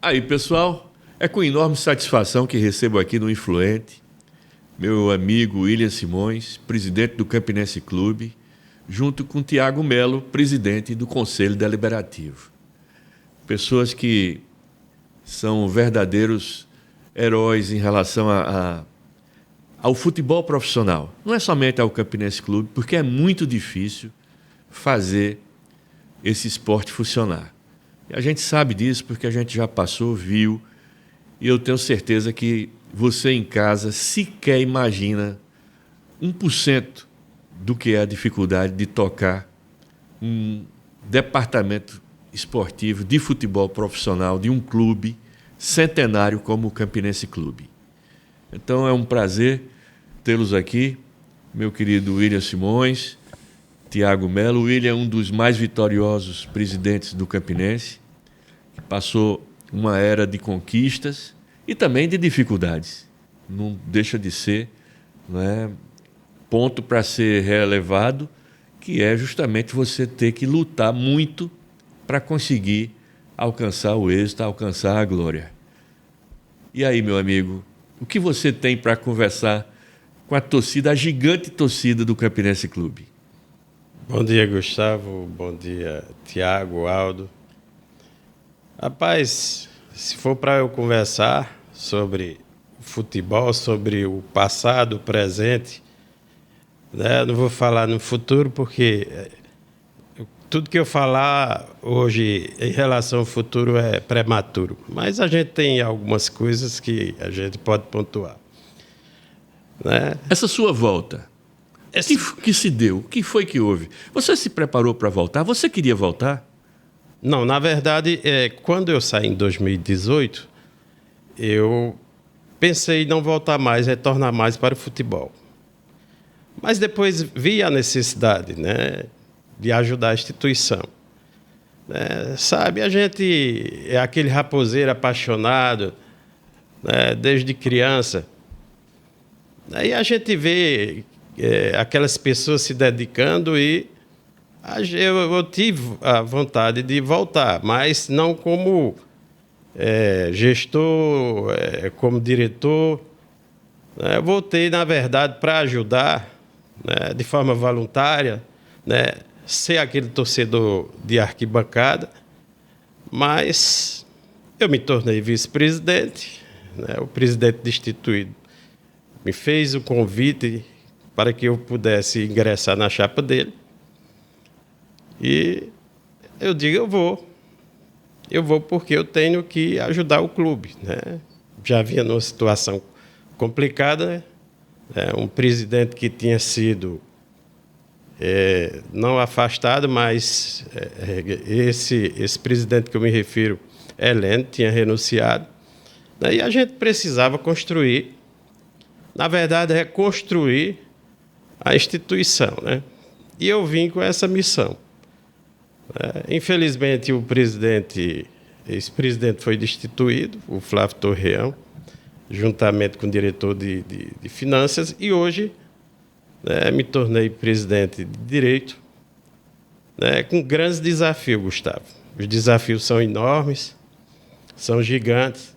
Aí, pessoal, é com enorme satisfação que recebo aqui no Influente meu amigo William Simões, presidente do Campinense Clube, junto com Tiago Melo, presidente do Conselho Deliberativo. Pessoas que são verdadeiros heróis em relação ao futebol profissional. Não é somente ao Campinense Clube, porque é muito difícil fazer esse esporte funcionar. E a gente sabe disso porque a gente já passou, viu, e eu tenho certeza que você em casa sequer imagina 1% do que é a dificuldade de tocar um departamento esportivo de futebol profissional de um clube centenário como o Campinense Clube. Então é um prazer tê-los aqui, meu querido William Simões, Tiago Melo. O William é um dos mais vitoriosos presidentes do Campinense, que passou uma era de conquistas e também de dificuldades. Não deixa de ser, ponto para ser relevado, que é justamente você ter que lutar muito para conseguir alcançar o êxito, alcançar a glória. E aí, meu amigo, o que você tem para conversar com a torcida, a gigante torcida do Campinense Clube? Bom dia, Gustavo. Bom dia, Tiago, Aldo. Rapaz, se for para eu conversar sobre futebol, sobre o passado, o presente, eu não vou falar no futuro, porque tudo que eu falar hoje em relação ao futuro é prematuro. Mas a gente tem algumas coisas que a gente pode pontuar. Essa sua volta, que se deu? O que foi que houve? Você se preparou para voltar? Você queria voltar? Não, na verdade, quando eu saí em 2018, eu pensei em não voltar mais, retornar mais para o futebol. Mas depois vi a necessidade, de ajudar a instituição. Sabe, a gente é aquele raposeiro apaixonado, desde criança. Aí a gente vê aquelas pessoas se dedicando e eu tive a vontade de voltar, mas não como gestor, como diretor. Eu voltei, na verdade, para ajudar, de forma voluntária, ser aquele torcedor de arquibancada, mas eu me tornei vice-presidente, o presidente destituído me fez o convite para que eu pudesse ingressar na chapa dele. E eu digo, eu vou porque eu tenho que ajudar o clube. Já havia numa situação complicada, um presidente que tinha sido não afastado, mas esse presidente que eu me refiro, Heleno, tinha renunciado. E a gente precisava construir, na verdade, reconstruir a instituição. E eu vim com essa missão. Infelizmente, esse presidente foi destituído, o Flávio Torreão, juntamente com o diretor de finanças, e hoje me tornei presidente de direito, com grandes desafios, Gustavo. Os desafios são enormes, são gigantes,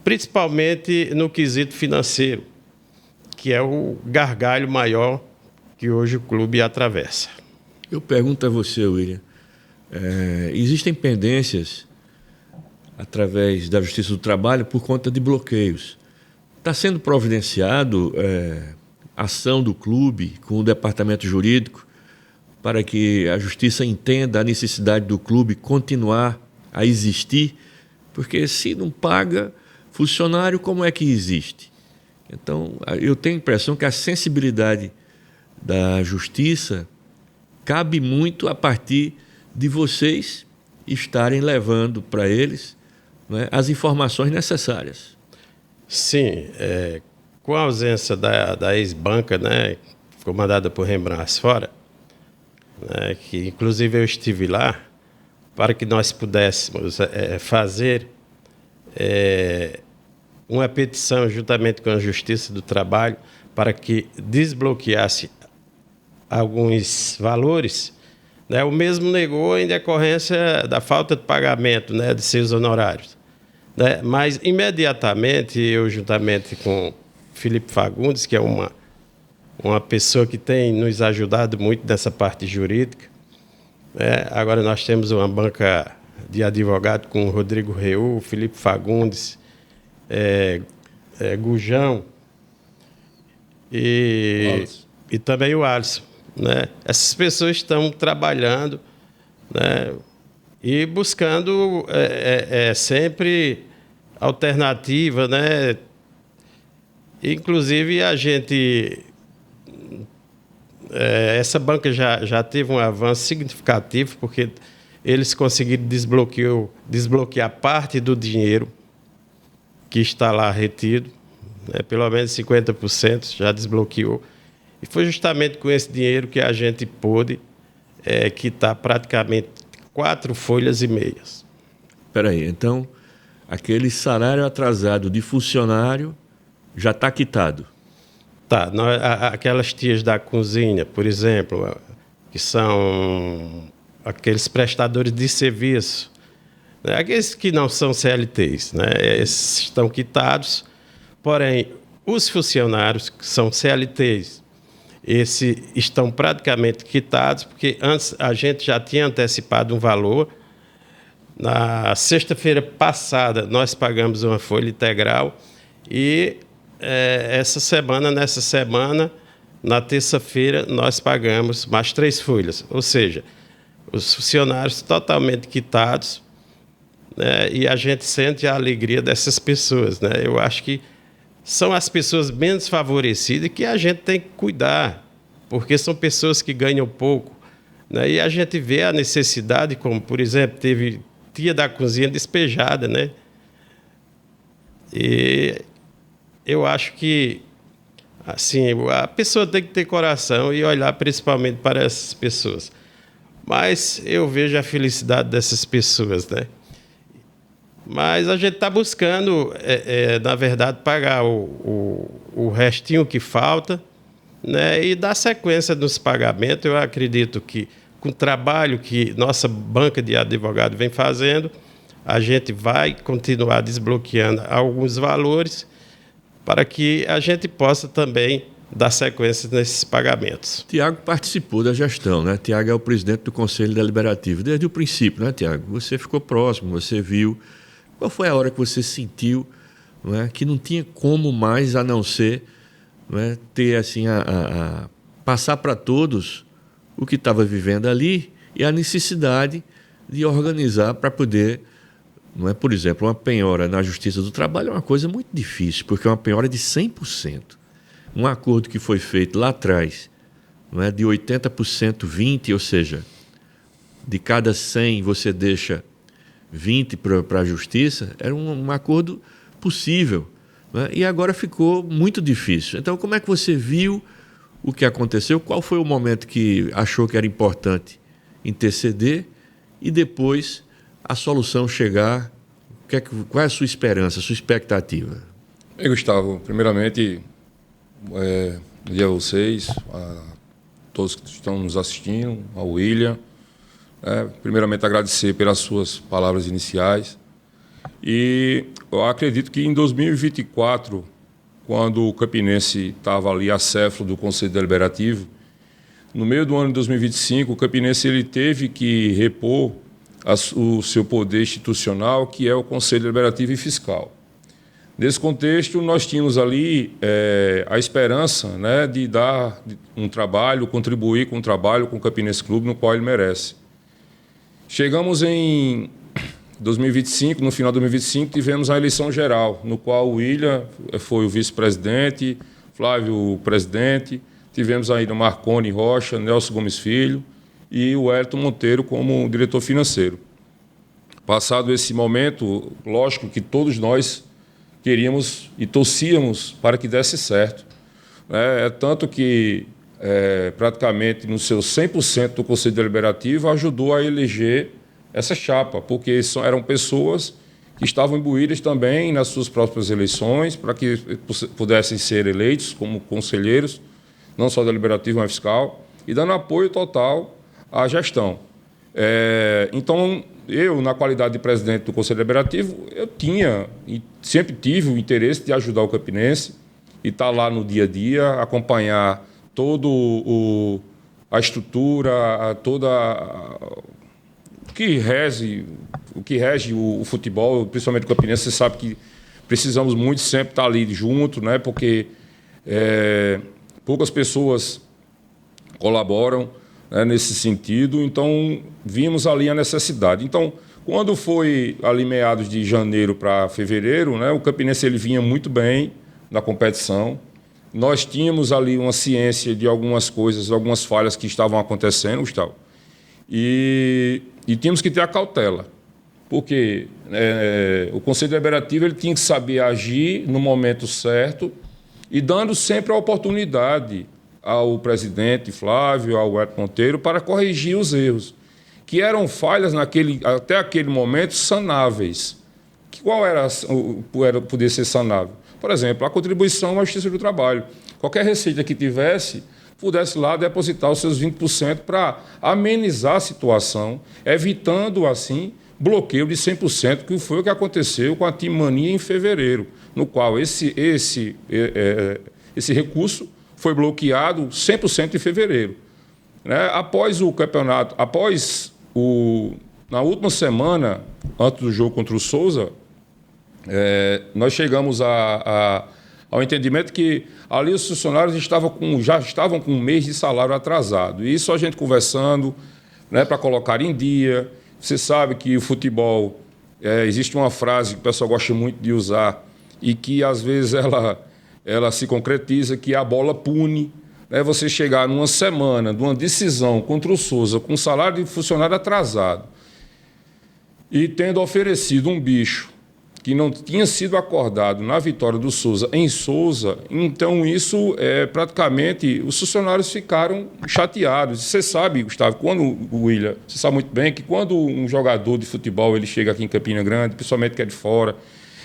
principalmente no quesito financeiro, que é o gargalho maior que hoje o clube atravessa. Eu pergunto a você, William, existem pendências através da Justiça do Trabalho por conta de bloqueios. Está sendo providenciado ação do clube com o departamento jurídico para que a Justiça entenda a necessidade do clube continuar a existir, porque se não paga funcionário, como é que existe? Então, eu tenho a impressão que a sensibilidade da Justiça cabe muito a partir de vocês estarem levando para eles as informações necessárias. Sim, com a ausência da ex-banca, comandada por Rembrandt Asfora, que inclusive eu estive lá, para que nós pudéssemos fazer uma petição juntamente com a Justiça do Trabalho para que desbloqueasse alguns valores, o mesmo negou em decorrência da falta de pagamento de seus honorários. né? Mas, imediatamente, eu, juntamente com Felipe Fagundes, que é uma pessoa que tem nos ajudado muito nessa parte jurídica, né? Agora nós temos uma banca de advogado com o Rodrigo Reu, Felipe Fagundes, Gujão e também o Alisson, né? Essas pessoas estão trabalhando, né? E buscando sempre alternativa, né? Inclusive, a gente... essa banca já teve um avanço significativo, porque eles conseguiram desbloquear parte do dinheiro que está lá retido, né? Pelo menos 50% já desbloqueou. E foi justamente com esse dinheiro que a gente pôde quitar praticamente 4 folhas e meias. Espera aí, então, aquele salário atrasado de funcionário já está quitado? Tá, aquelas tias da cozinha, por exemplo, que são aqueles prestadores de serviço, né? Aqueles que não são CLTs, né? Esses estão quitados, porém, os funcionários que são CLTs, esses estão praticamente quitados, porque antes a gente já tinha antecipado um valor. Na sexta-feira passada, nós pagamos uma folha integral e nessa semana, na terça-feira, nós pagamos mais 3 folhas. Ou seja, os funcionários totalmente quitados, né? E a gente sente a alegria dessas pessoas, né? Eu acho que são as pessoas menos favorecidas que a gente tem que cuidar, porque são pessoas que ganham pouco, né? E a gente vê a necessidade, como, por exemplo, teve tia da cozinha despejada, né? E eu acho que, assim, a pessoa tem que ter coração e olhar principalmente para essas pessoas. Mas eu vejo a felicidade dessas pessoas, né? Mas a gente está buscando, na verdade, pagar o restinho que falta, né? E dar sequência nos pagamentos. Eu acredito que, com o trabalho que nossa banca de advogado vem fazendo, a gente vai continuar desbloqueando alguns valores para que a gente possa também dar sequência nesses pagamentos. Tiago participou da gestão, né? Tiago é o presidente do Conselho Deliberativo desde o princípio, né, Tiago? Você ficou próximo, você viu. Qual foi a hora que você sentiu, não é, que não tinha como mais a não ser, não é, ter assim passar para todos o que estava vivendo ali e a necessidade de organizar para poder, não é, por exemplo, uma penhora na Justiça do Trabalho é uma coisa muito difícil, porque é uma penhora de 100%. Um acordo que foi feito lá atrás, não é, de 80%, 20%, ou seja, de cada 100 você deixa 20 para a Justiça, era um acordo possível, né? E agora ficou muito difícil. Então, como é que você viu o que aconteceu? Qual foi o momento que achou que era importante interceder e depois a solução chegar? Qual é a sua esperança, a sua expectativa? Bem, Gustavo, primeiramente, dia a vocês, a todos que estão nos assistindo, ao William. Primeiramente, agradecer pelas suas palavras iniciais. E eu acredito que em 2024, quando o Campinense estava ali acéfalo do Conselho Deliberativo, no meio do ano de 2025, o Campinense ele teve que repor o seu poder institucional, que é o Conselho Deliberativo e Fiscal. Nesse contexto, nós tínhamos ali a esperança, né, de dar um trabalho, contribuir com o trabalho com o Campinense Clube, no qual ele merece. Chegamos em 2025, no final de 2025, tivemos a eleição geral, no qual o William foi o vice-presidente, Flávio o presidente, tivemos ainda Marconi Rocha, Nelson Gomes Filho e o Wellington Monteiro como diretor financeiro. Passado esse momento, lógico que todos nós queríamos e torcíamos para que desse certo. Tanto que praticamente no seu 100% do Conselho Deliberativo ajudou a eleger essa chapa, porque eram pessoas que estavam imbuídas também nas suas próprias eleições para que pudessem ser eleitos como conselheiros, não só deliberativo, mas fiscal, e dando apoio total à gestão. Então, eu, na qualidade de presidente do Conselho Deliberativo, eu tinha e sempre tive o interesse de ajudar o Campinense e estar lá no dia a dia, acompanhar todo a estrutura, o que rege o futebol, principalmente o Campinense. Você sabe que precisamos muito sempre estar ali junto, né? Porque poucas pessoas colaboram, né, nesse sentido. Então, vimos ali a necessidade. Então, quando foi ali meados de janeiro para fevereiro, né, o Campinense ele vinha muito bem na competição. Nós tínhamos ali uma ciência de algumas coisas, algumas falhas que estavam acontecendo, Gustavo, e tínhamos que ter a cautela, porque o Conselho Deliberativo ele tinha que saber agir no momento certo e dando sempre a oportunidade ao presidente Flávio, ao Edson Monteiro, para corrigir os erros, que eram falhas até aquele momento sanáveis. Qual poder ser sanável? Por exemplo, a contribuição à Justiça do Trabalho. Qualquer receita que tivesse, pudesse lá depositar os seus 20% para amenizar a situação, evitando, assim, bloqueio de 100%, que foi o que aconteceu com a Team Mania em fevereiro, no qual esse recurso foi bloqueado 100% em fevereiro. Né? Após o campeonato, na última semana, antes do jogo contra o Souza, nós chegamos ao entendimento que ali os funcionários já estavam com um mês de salário atrasado. E isso a gente conversando, né, para colocar em dia. Você sabe que o futebol, existe uma frase que o pessoal gosta muito de usar e que, às vezes, ela se concretiza, que a bola pune. Né? Você chegar numa semana de uma decisão contra o Souza com salário de funcionário atrasado e tendo oferecido um bicho que não tinha sido acordado na vitória do Souza em Souza, então isso praticamente os funcionários ficaram chateados. Você sabe, Gustavo, William, você sabe muito bem que quando um jogador de futebol ele chega aqui em Campina Grande, principalmente que é de fora,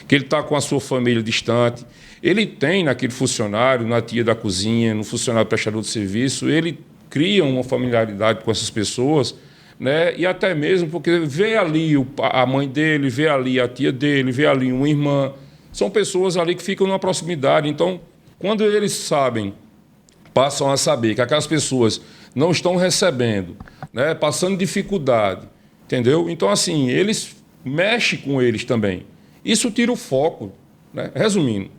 que ele está com a sua família distante, ele tem naquele funcionário, na tia da cozinha, no funcionário prestador de serviço, ele cria uma familiaridade com essas pessoas, né? E até mesmo porque vê ali a mãe dele, vê ali a tia dele, vê ali uma irmã. São pessoas ali que ficam numa proximidade. Então, quando eles passam a saber que aquelas pessoas não estão recebendo, né? Passando dificuldade, entendeu? Então, assim, eles mexem com eles também. Isso tira o foco, né? Resumindo,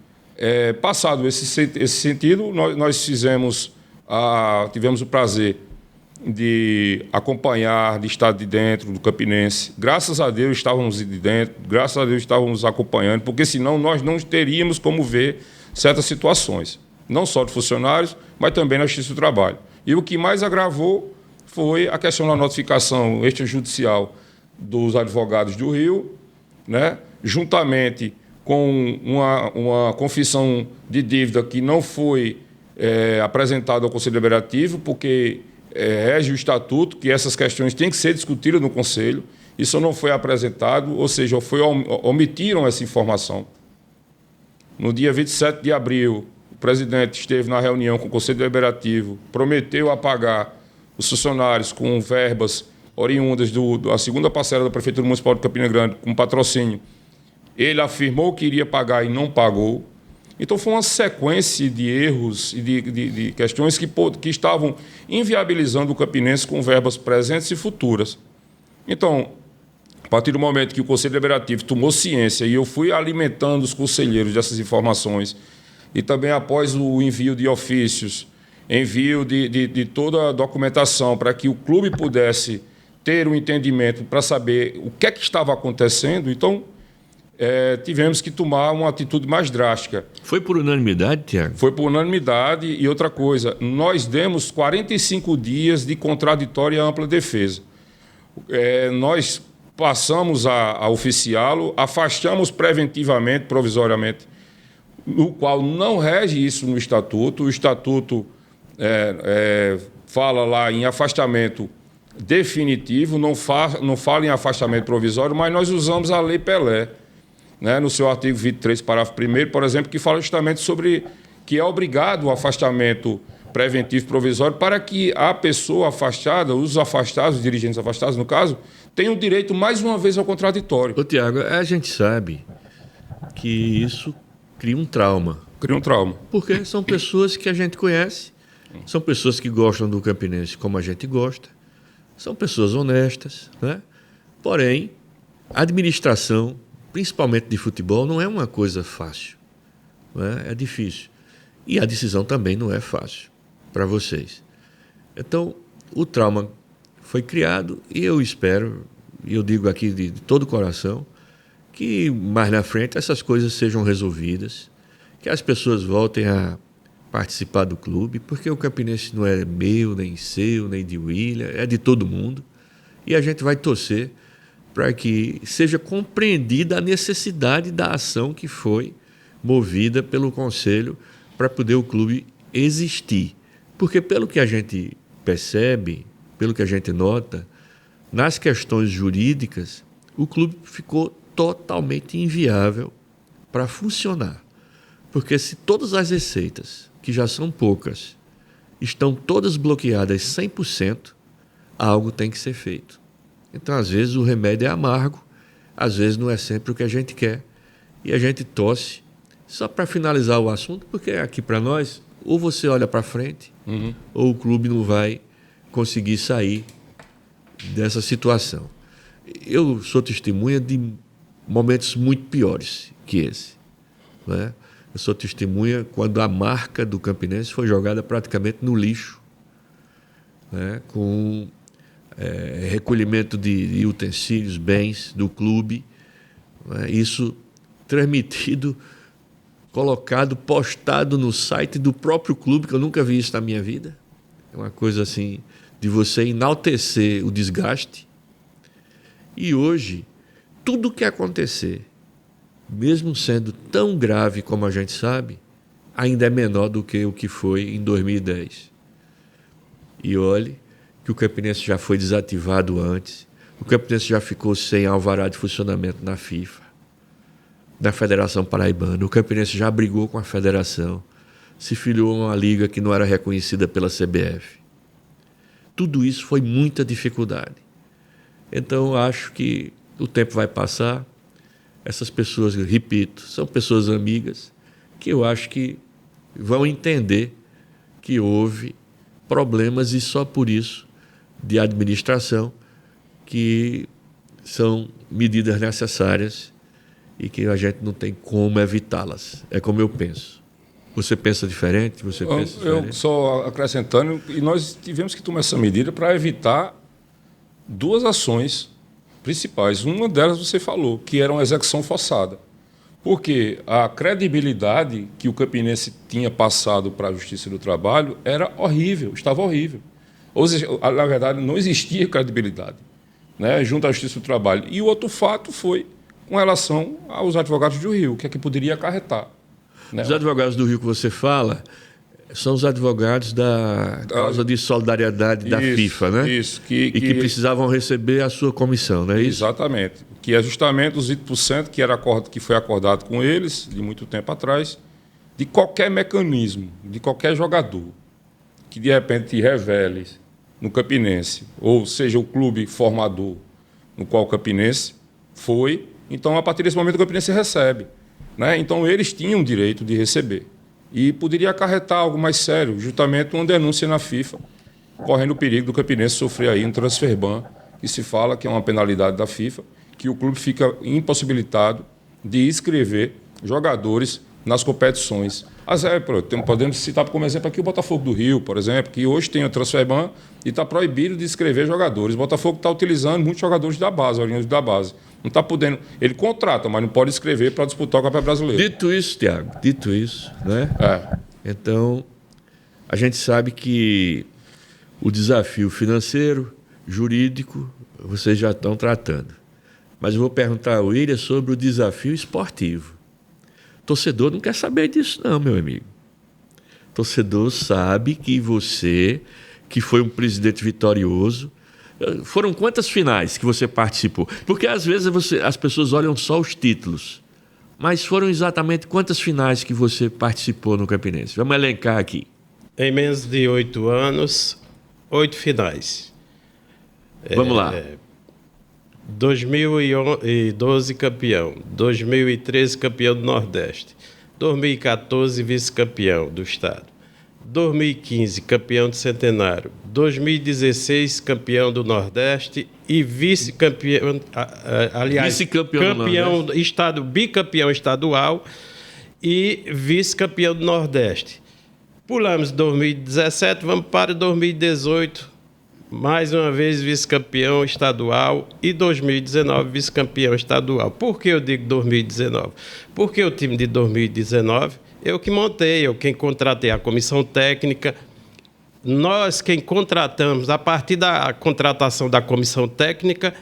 passado esse sentido, nós tivemos o prazer de acompanhar, de estar de dentro do Campinense. Graças a Deus estávamos de dentro, graças a Deus estávamos acompanhando, porque senão nós não teríamos como ver certas situações, não só de funcionários, mas também na Justiça do Trabalho. E o que mais agravou foi a questão da notificação extrajudicial dos advogados do Rio, né, juntamente com uma confissão de dívida que não foi apresentada ao Conselho Deliberativo, porque rege o estatuto que essas questões têm que ser discutidas no Conselho. Isso não foi apresentado, ou seja, omitiram essa informação. No dia 27 de abril, o presidente esteve na reunião com o Conselho Deliberativo, prometeu pagar os funcionários com verbas oriundas da segunda parcela da Prefeitura Municipal de Campina Grande, com patrocínio. Ele afirmou que iria pagar e não pagou. Então, foi uma sequência de erros e de questões que estavam inviabilizando o Campinense com verbas presentes e futuras. Então, a partir do momento que o Conselho Deliberativo tomou ciência e eu fui alimentando os conselheiros dessas informações, e também após o envio de ofícios, envio de toda a documentação para que o clube pudesse ter um entendimento para saber o que é que estava acontecendo, então tivemos que tomar uma atitude mais drástica. Foi por unanimidade, Tiago? Foi por unanimidade. E outra coisa, nós demos 45 dias de contraditória e ampla defesa. Nós passamos a oficiá-lo, afastamos preventivamente, provisoriamente, o qual não rege isso no Estatuto. O Estatuto fala lá em afastamento definitivo, não fala em afastamento provisório, mas nós usamos a Lei Pelé, né, no seu artigo 23, parágrafo 1º, por exemplo, que fala justamente sobre que é obrigado o afastamento preventivo provisório para que a pessoa afastada, os afastados, os dirigentes afastados, no caso, tenham direito mais uma vez ao contraditório. Ô, Tiago, a gente sabe que isso cria um trauma. Cria um trauma. Porque são pessoas que a gente conhece, são pessoas que gostam do Campinense como a gente gosta, são pessoas honestas, né? Porém, a administração, principalmente de futebol, não é uma coisa fácil, né? É difícil. E a decisão também não é fácil para vocês. Então, o trauma foi criado e eu espero, e eu digo aqui de todo o coração, que mais na frente essas coisas sejam resolvidas, que as pessoas voltem a participar do clube, porque o Campinense não é meu, nem seu, nem de William, é de todo mundo. E a gente vai torcer para que seja compreendida a necessidade da ação que foi movida pelo Conselho para poder o clube existir. Porque pelo que a gente percebe, pelo que a gente nota, nas questões jurídicas, o clube ficou totalmente inviável para funcionar. Porque se todas as receitas, que já são poucas, estão todas bloqueadas 100%, algo tem que ser feito. Então, às vezes, o remédio é amargo, às vezes não é sempre o que a gente quer. E a gente torce, só para finalizar o assunto, porque aqui para nós, ou você olha para frente, ou o clube não vai conseguir sair dessa situação. Eu sou testemunha de momentos muito piores que esse, né? Eu sou testemunha quando a marca do Campinense foi jogada praticamente no lixo, né? Com recolhimento de utensílios, bens do clube, né? Isso transmitido, colocado, postado no site do próprio clube, que eu nunca vi isso na minha vida. É uma coisa assim de você enaltecer o desgaste. E hoje, tudo que acontecer, mesmo sendo tão grave como a gente sabe, ainda é menor do que o que foi em 2010. E olhe que o Campinense já foi desativado antes, o Campinense já ficou sem alvará de funcionamento na FIFA, na Federação Paraibana, o Campinense já brigou com a federação, se filiou a uma liga que não era reconhecida pela CBF. Tudo isso foi muita dificuldade. Então, acho que o tempo vai passar. Essas pessoas, repito, são pessoas amigas que eu acho que vão entender que houve problemas e só por isso de administração que são medidas necessárias e que a gente não tem como evitá-las. É como eu penso. Você pensa diferente? Você pensa diferente? Eu só acrescentando, e nós tivemos que tomar essa medida para evitar duas ações principais. Uma delas você falou, que era uma execução forçada. Porque a credibilidade que o Campinense tinha passado para a Justiça do Trabalho era horrível, estava horrível. Ou seja, na verdade, não existia credibilidade, né, junto à Justiça do Trabalho. E o outro fato foi com relação aos advogados do Rio, que é que poderia acarretar. Né? Os advogados do Rio que você fala são os advogados da causa de solidariedade da FIFA, né? Isso. Que precisavam receber a sua comissão, não é isso? Exatamente. Que é justamente os 20% que foi acordado com eles, de muito tempo atrás, de qualquer mecanismo, de qualquer jogador que de repente revele no Campinense, ou seja, o clube formador no qual o Campinense foi, então a partir desse momento o Campinense recebe. Né? Então eles tinham direito de receber. E poderia acarretar algo mais sério, justamente uma denúncia na FIFA, correndo o perigo do Campinense sofrer aí um transfer ban, que se fala que é uma penalidade da FIFA, que o clube fica impossibilitado de inscrever jogadores nas competições. Podemos citar como exemplo aqui o Botafogo do Rio, por exemplo, que hoje tem o transfer ban e está proibido de inscrever jogadores. O Botafogo está utilizando muitos jogadores da base, oriundos da base. Não está podendo. Ele contrata, mas não pode inscrever para disputar o Campeonato Brasileiro. Dito isso, Tiago, né? Então, a gente sabe que o desafio financeiro, jurídico, vocês já estão tratando. Mas eu vou perguntar ao William sobre o desafio esportivo. Torcedor não quer saber disso, não, meu amigo. Torcedor sabe que você, que foi um presidente vitorioso, foram quantas finais que você participou? Porque às vezes as pessoas olham só os títulos, mas foram exatamente quantas finais que você participou no Campinense? Vamos elencar aqui. Em menos de 8 anos, 8 finais. Vamos lá. 2012 campeão, 2013 campeão do Nordeste, 2014 vice-campeão do estado, 2015 campeão do Centenário, 2016 campeão do Nordeste e vice-campeão, aliás, vice-campeão campeão do estado, bicampeão estadual e vice-campeão do Nordeste. Pulamos 2017, vamos para 2018. Mais uma vez vice-campeão estadual e 2019 vice-campeão estadual. Por que eu digo 2019? Porque o time de 2019, eu que montei, eu quem contratei a comissão técnica. Nós quem contratamos, a partir da contratação da comissão técnica,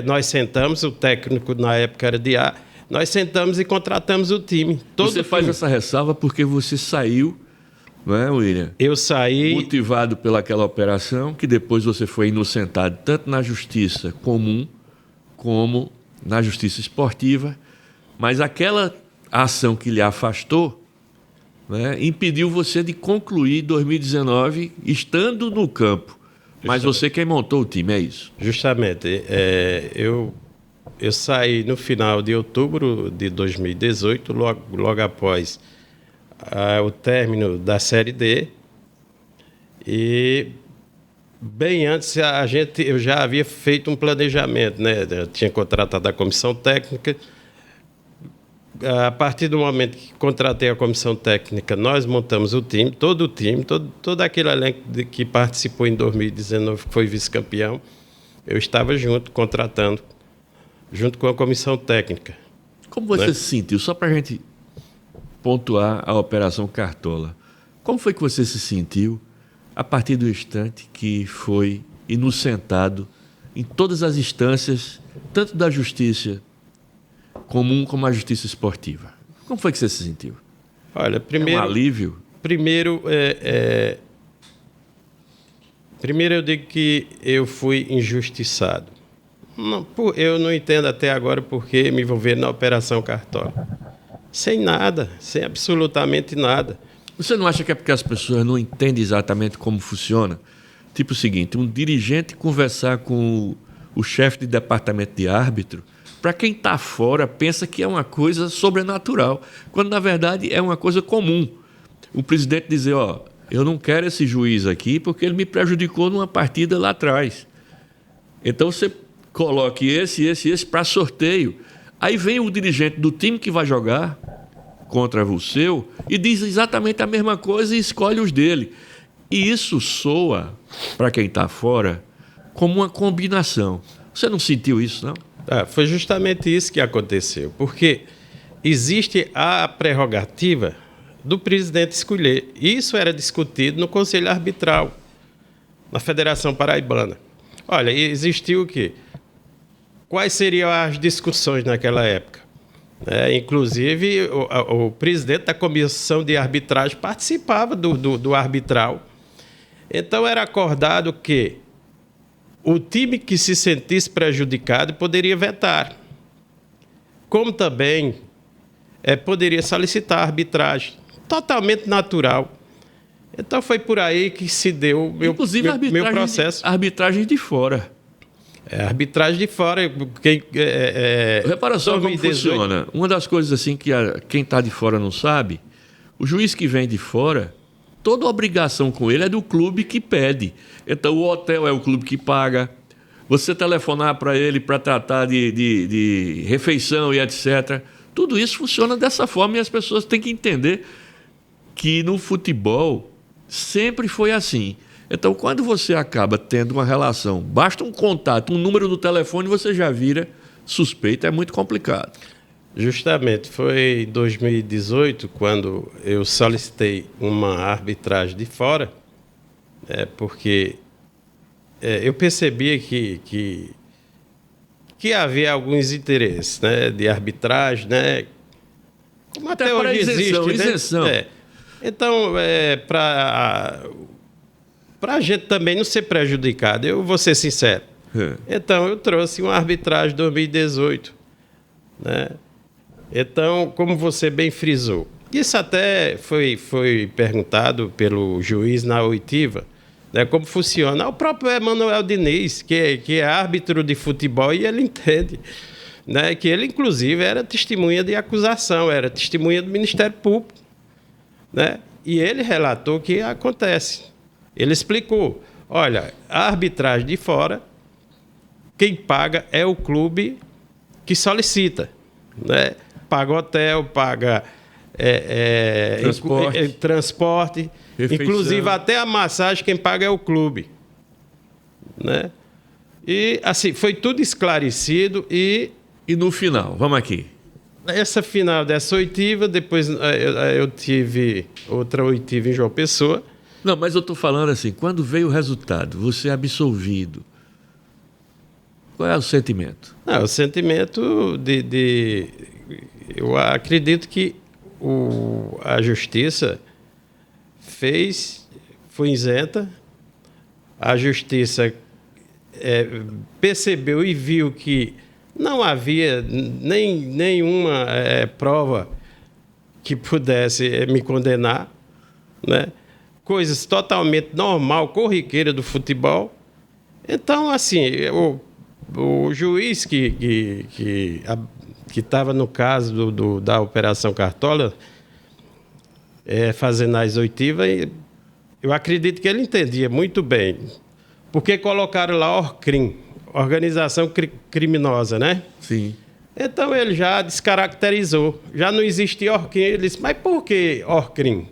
nós sentamos, o técnico na época era de A, nós sentamos e contratamos o time. Você faz essa ressalva porque você saiu, não é, William? Eu saí... motivado pelaquela operação, que depois você foi inocentado tanto na justiça comum como na justiça esportiva, mas aquela ação que lhe afastou, né, impediu você de concluir 2019 estando no campo. Mas você quem montou o time, é isso? Justamente. Eu saí no final de outubro de 2018, logo após o término da Série D, e bem antes eu já havia feito um planejamento, né? Eu tinha contratado a comissão técnica. A partir do momento que contratei a comissão técnica, nós montamos o time, todo aquele elenco que participou em 2019, que foi vice-campeão, eu estava contratando, junto com a comissão técnica. Como você né? se sentiu? Só para a gente pontuar a Operação Cartola. Como foi que você se sentiu a partir do instante que foi inocentado em todas as instâncias, tanto da justiça comum como a justiça esportiva? Como foi que você se sentiu? Olha, primeiro... É um alívio? Primeiro, primeiro eu digo que eu fui injustiçado. Eu não entendo até agora por que me envolver na Operação Cartola. Sem nada, sem absolutamente nada. Você não acha que é porque as pessoas não entendem exatamente como funciona? Tipo o seguinte, um dirigente conversar com o chefe de departamento de árbitro, para quem está fora, pensa que é uma coisa sobrenatural, quando, na verdade, é uma coisa comum. O presidente dizer, eu não quero esse juiz aqui porque ele me prejudicou numa partida lá atrás. Então, você coloque esse para sorteio. Aí vem o dirigente do time que vai jogar contra o seu e diz exatamente a mesma coisa e escolhe os dele. E isso soa, para quem está fora, como uma combinação. Você não sentiu isso, não? Foi justamente isso que aconteceu, porque existe a prerrogativa do presidente escolher. Isso era discutido no Conselho Arbitral, na Federação Paraibana. Olha, existiu o quê? Quais seriam as discussões naquela época? Inclusive, o presidente da comissão de arbitragem participava do arbitral. Então, era acordado que o time que se sentisse prejudicado poderia vetar. Como também poderia solicitar arbitragem. Totalmente natural. Então, foi por aí que se deu meu processo. Arbitragem de fora. Arbitragem de fora. Repara só 2018. Como funciona. Uma das coisas assim que quem está de fora não sabe, o juiz que vem de fora, toda obrigação com ele é do clube que pede. Então, o hotel é o clube que paga. Você telefonar para ele para tratar de refeição e etc. Tudo isso funciona dessa forma e as pessoas têm que entender que no futebol sempre foi assim. Então, quando você acaba tendo uma relação, basta um contato, um número do telefone, você já vira suspeito, é muito complicado. Justamente, foi em 2018, quando eu solicitei uma arbitragem de fora, porque eu percebia que havia alguns interesses, né, de arbitragem, né, como até hoje existe. Isenção. Né? Então, para a gente também não ser prejudicado, eu vou ser sincero. Então, eu trouxe uma arbitragem de 2018. Né? Então, como você bem frisou, Isso até foi perguntado pelo juiz na oitiva, né, como funciona. O próprio Emanuel Diniz, que é árbitro de futebol, e ele entende, né, que ele, inclusive, era testemunha de acusação, era testemunha do Ministério Público, né, e ele relatou o que acontece. Ele explicou, olha, a arbitragem de fora, quem paga é o clube que solicita, né? Paga hotel, paga transporte, refeição. Inclusive até a massagem quem paga é o clube, né? E assim, foi tudo esclarecido E no final, vamos aqui. Essa final dessa oitiva, depois eu tive outra oitiva em João Pessoa. Não, mas eu estou falando assim, quando veio o resultado, você é absolvido, qual é o sentimento? O sentimento eu acredito que a justiça foi isenta, a justiça percebeu e viu que não havia nenhuma prova que pudesse me condenar, né? Coisas totalmente normal, corriqueira do futebol. Então, assim, o juiz que estava no caso da Operação Cartola, fazendo as oitivas, eu acredito que ele entendia muito bem. Porque colocaram lá Orcrim, organização criminosa, né? Sim. Então ele já descaracterizou. Já não existia Orcrim. Ele disse, mas por que Orcrim?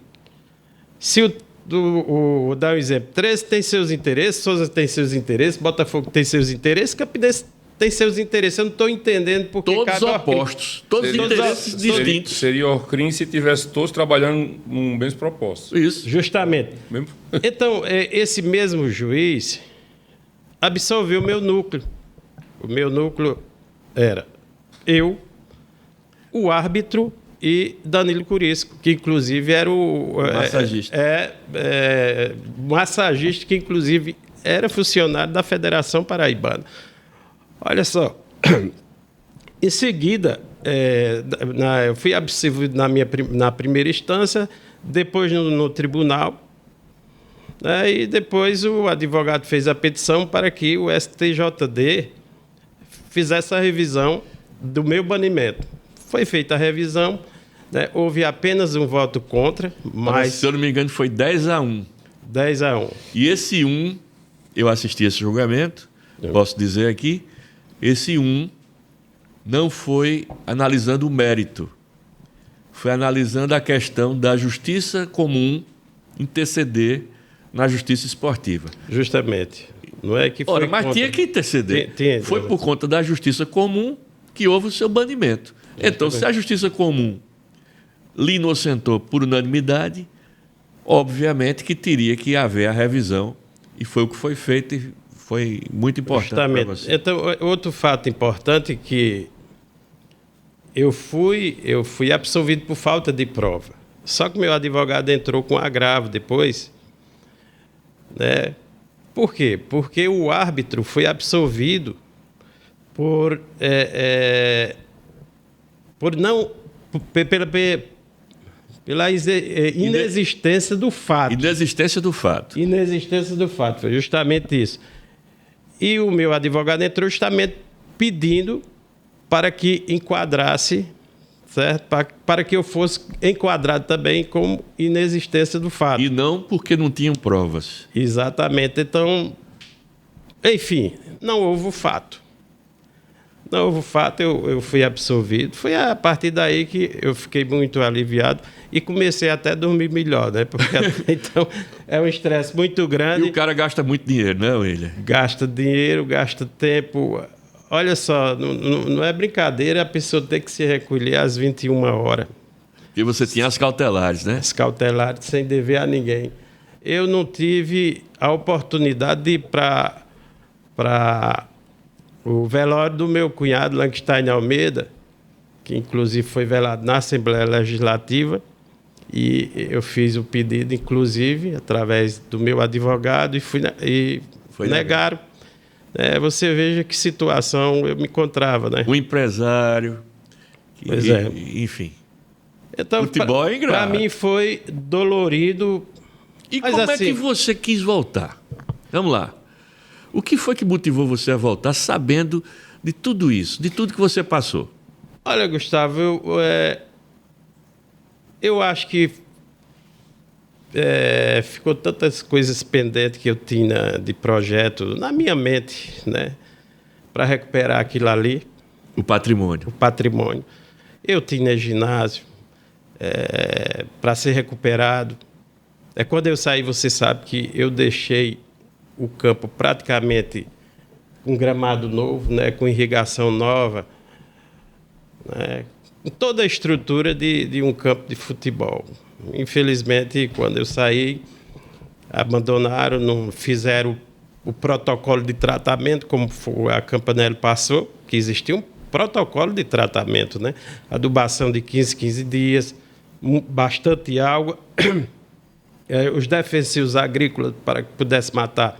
Se vou dar um exemplo, 13 tem seus interesses, Souza tem seus interesses, Botafogo tem seus interesses, Campinense tem seus interesses. Eu não estou entendendo porque todos cada opostos, todos interesses distintos. Seria Orcrim se tivesse todos trabalhando num mesmo propósito. Isso. Justamente. Mesmo? Então, esse mesmo juiz absolveu o meu núcleo. O meu núcleo era eu, o árbitro e Danilo Curisco, que inclusive era o massagista. Massagista, que inclusive era funcionário da Federação Paraibana. Olha só, em seguida, eu fui absolvido na primeira instância, depois no tribunal, né, e depois o advogado fez a petição para que o STJD fizesse a revisão do meu banimento. Foi feita a revisão, né, houve apenas um voto contra, mas... Se eu não me engano, foi 10-1. 10-1. E esse 1, eu assisti esse julgamento, posso dizer aqui, esse 1 não foi analisando o mérito, foi analisando a questão da justiça comum interceder na justiça esportiva. Justamente. Não é que foi mas contra... tinha que interceder. Foi por conta da justiça comum que houve o seu banimento. Então, se a justiça comum lhe inocentou por unanimidade, obviamente que teria que haver a revisão, e foi o que foi feito e foi muito importante para você. Então, outro fato importante é que eu fui absolvido por falta de prova. Só que meu advogado entrou com agravo depois, né? Por quê? Porque o árbitro foi absolvido por pela inexistência do fato. Inexistência do fato. Inexistência do fato, foi justamente isso. E o meu advogado entrou justamente pedindo para que enquadrasse, certo? Para que eu fosse enquadrado também como inexistência do fato. E não porque não tinham provas. Exatamente. Então, enfim, não houve o fato. Não houve o fato, eu fui absolvido. Foi a partir daí que eu fiquei muito aliviado e comecei até a dormir melhor, né? Porque então é um estresse muito grande. E o cara gasta muito dinheiro, não, William? Gasta dinheiro, gasta tempo. Olha só, não é brincadeira a pessoa ter que se recolher às 21 horas. E você tinha as cautelares, né? As cautelares, sem dever a ninguém. Eu não tive a oportunidade de ir para o velório do meu cunhado, Langstein Almeida, que inclusive foi velado na Assembleia Legislativa, e eu fiz o pedido, inclusive, através do meu advogado, e negaram. Você veja que situação eu me encontrava, né? Um empresário, Pois é. Enfim. Então, Futebol é ingrato. Para mim foi dolorido. E mas como é assim, que você quis voltar? Vamos lá. O que foi que motivou você a voltar sabendo de tudo isso, de tudo que você passou? olha, Gustavo, eu acho que ficou tantas coisas pendentes que eu tinha de projeto na minha mente, né? Para recuperar aquilo ali, O patrimônio. o patrimônio. Eu tinha ginásio para ser recuperado. Quando eu saí, você sabe que eu deixei o campo praticamente com gramado novo, né? Com irrigação nova, né? Com toda a estrutura de um campo de futebol. Infelizmente, quando eu saí, abandonaram, não fizeram o protocolo de tratamento, como a Campanelli passou, que existia um protocolo de tratamento, né? Adubação de 15 dias, bastante água, os defensivos agrícolas para que pudesse matar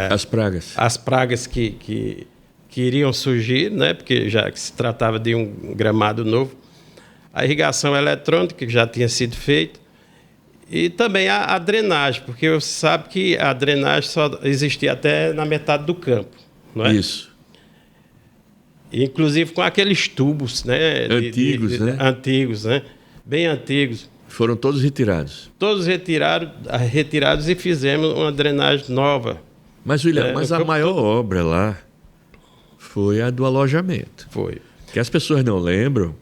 As pragas. que iriam surgir, né? Porque já que se tratava de um gramado novo. A irrigação eletrônica, que já tinha sido feita, e também a drenagem, porque você sabe que a drenagem só existia até na metade do campo, não é? Isso. Inclusive com aqueles tubos, né? Antigos, né? Antigos, né? Bem antigos. Foram todos retirados. Todos retirados e fizemos uma drenagem nova. Mas, William, mas a campo maior obra lá foi a do alojamento. Foi. Que as pessoas não lembram,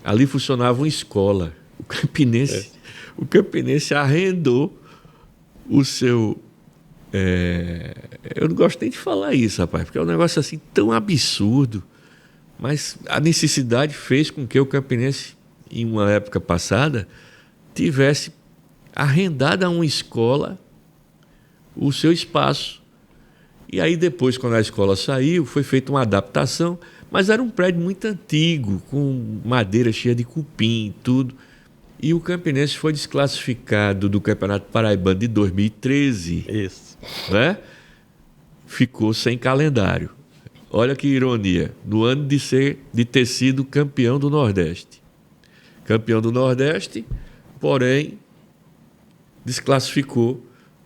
ali funcionava uma escola. O Campinense arrendou o seu... eu não gosto nem de falar isso, rapaz, porque é um negócio assim tão absurdo. Mas a necessidade fez com que o Campinense, em uma época passada, tivesse arrendado a uma escola o seu espaço. E aí depois, quando a escola saiu, foi feita uma adaptação, mas era um prédio muito antigo, com madeira cheia de cupim e tudo. E o Campinense foi desclassificado do Campeonato Paraibano de 2013. Isso. Né? Ficou sem calendário. Olha que ironia, no ano de ter sido campeão do Nordeste. Campeão do Nordeste, porém, desclassificou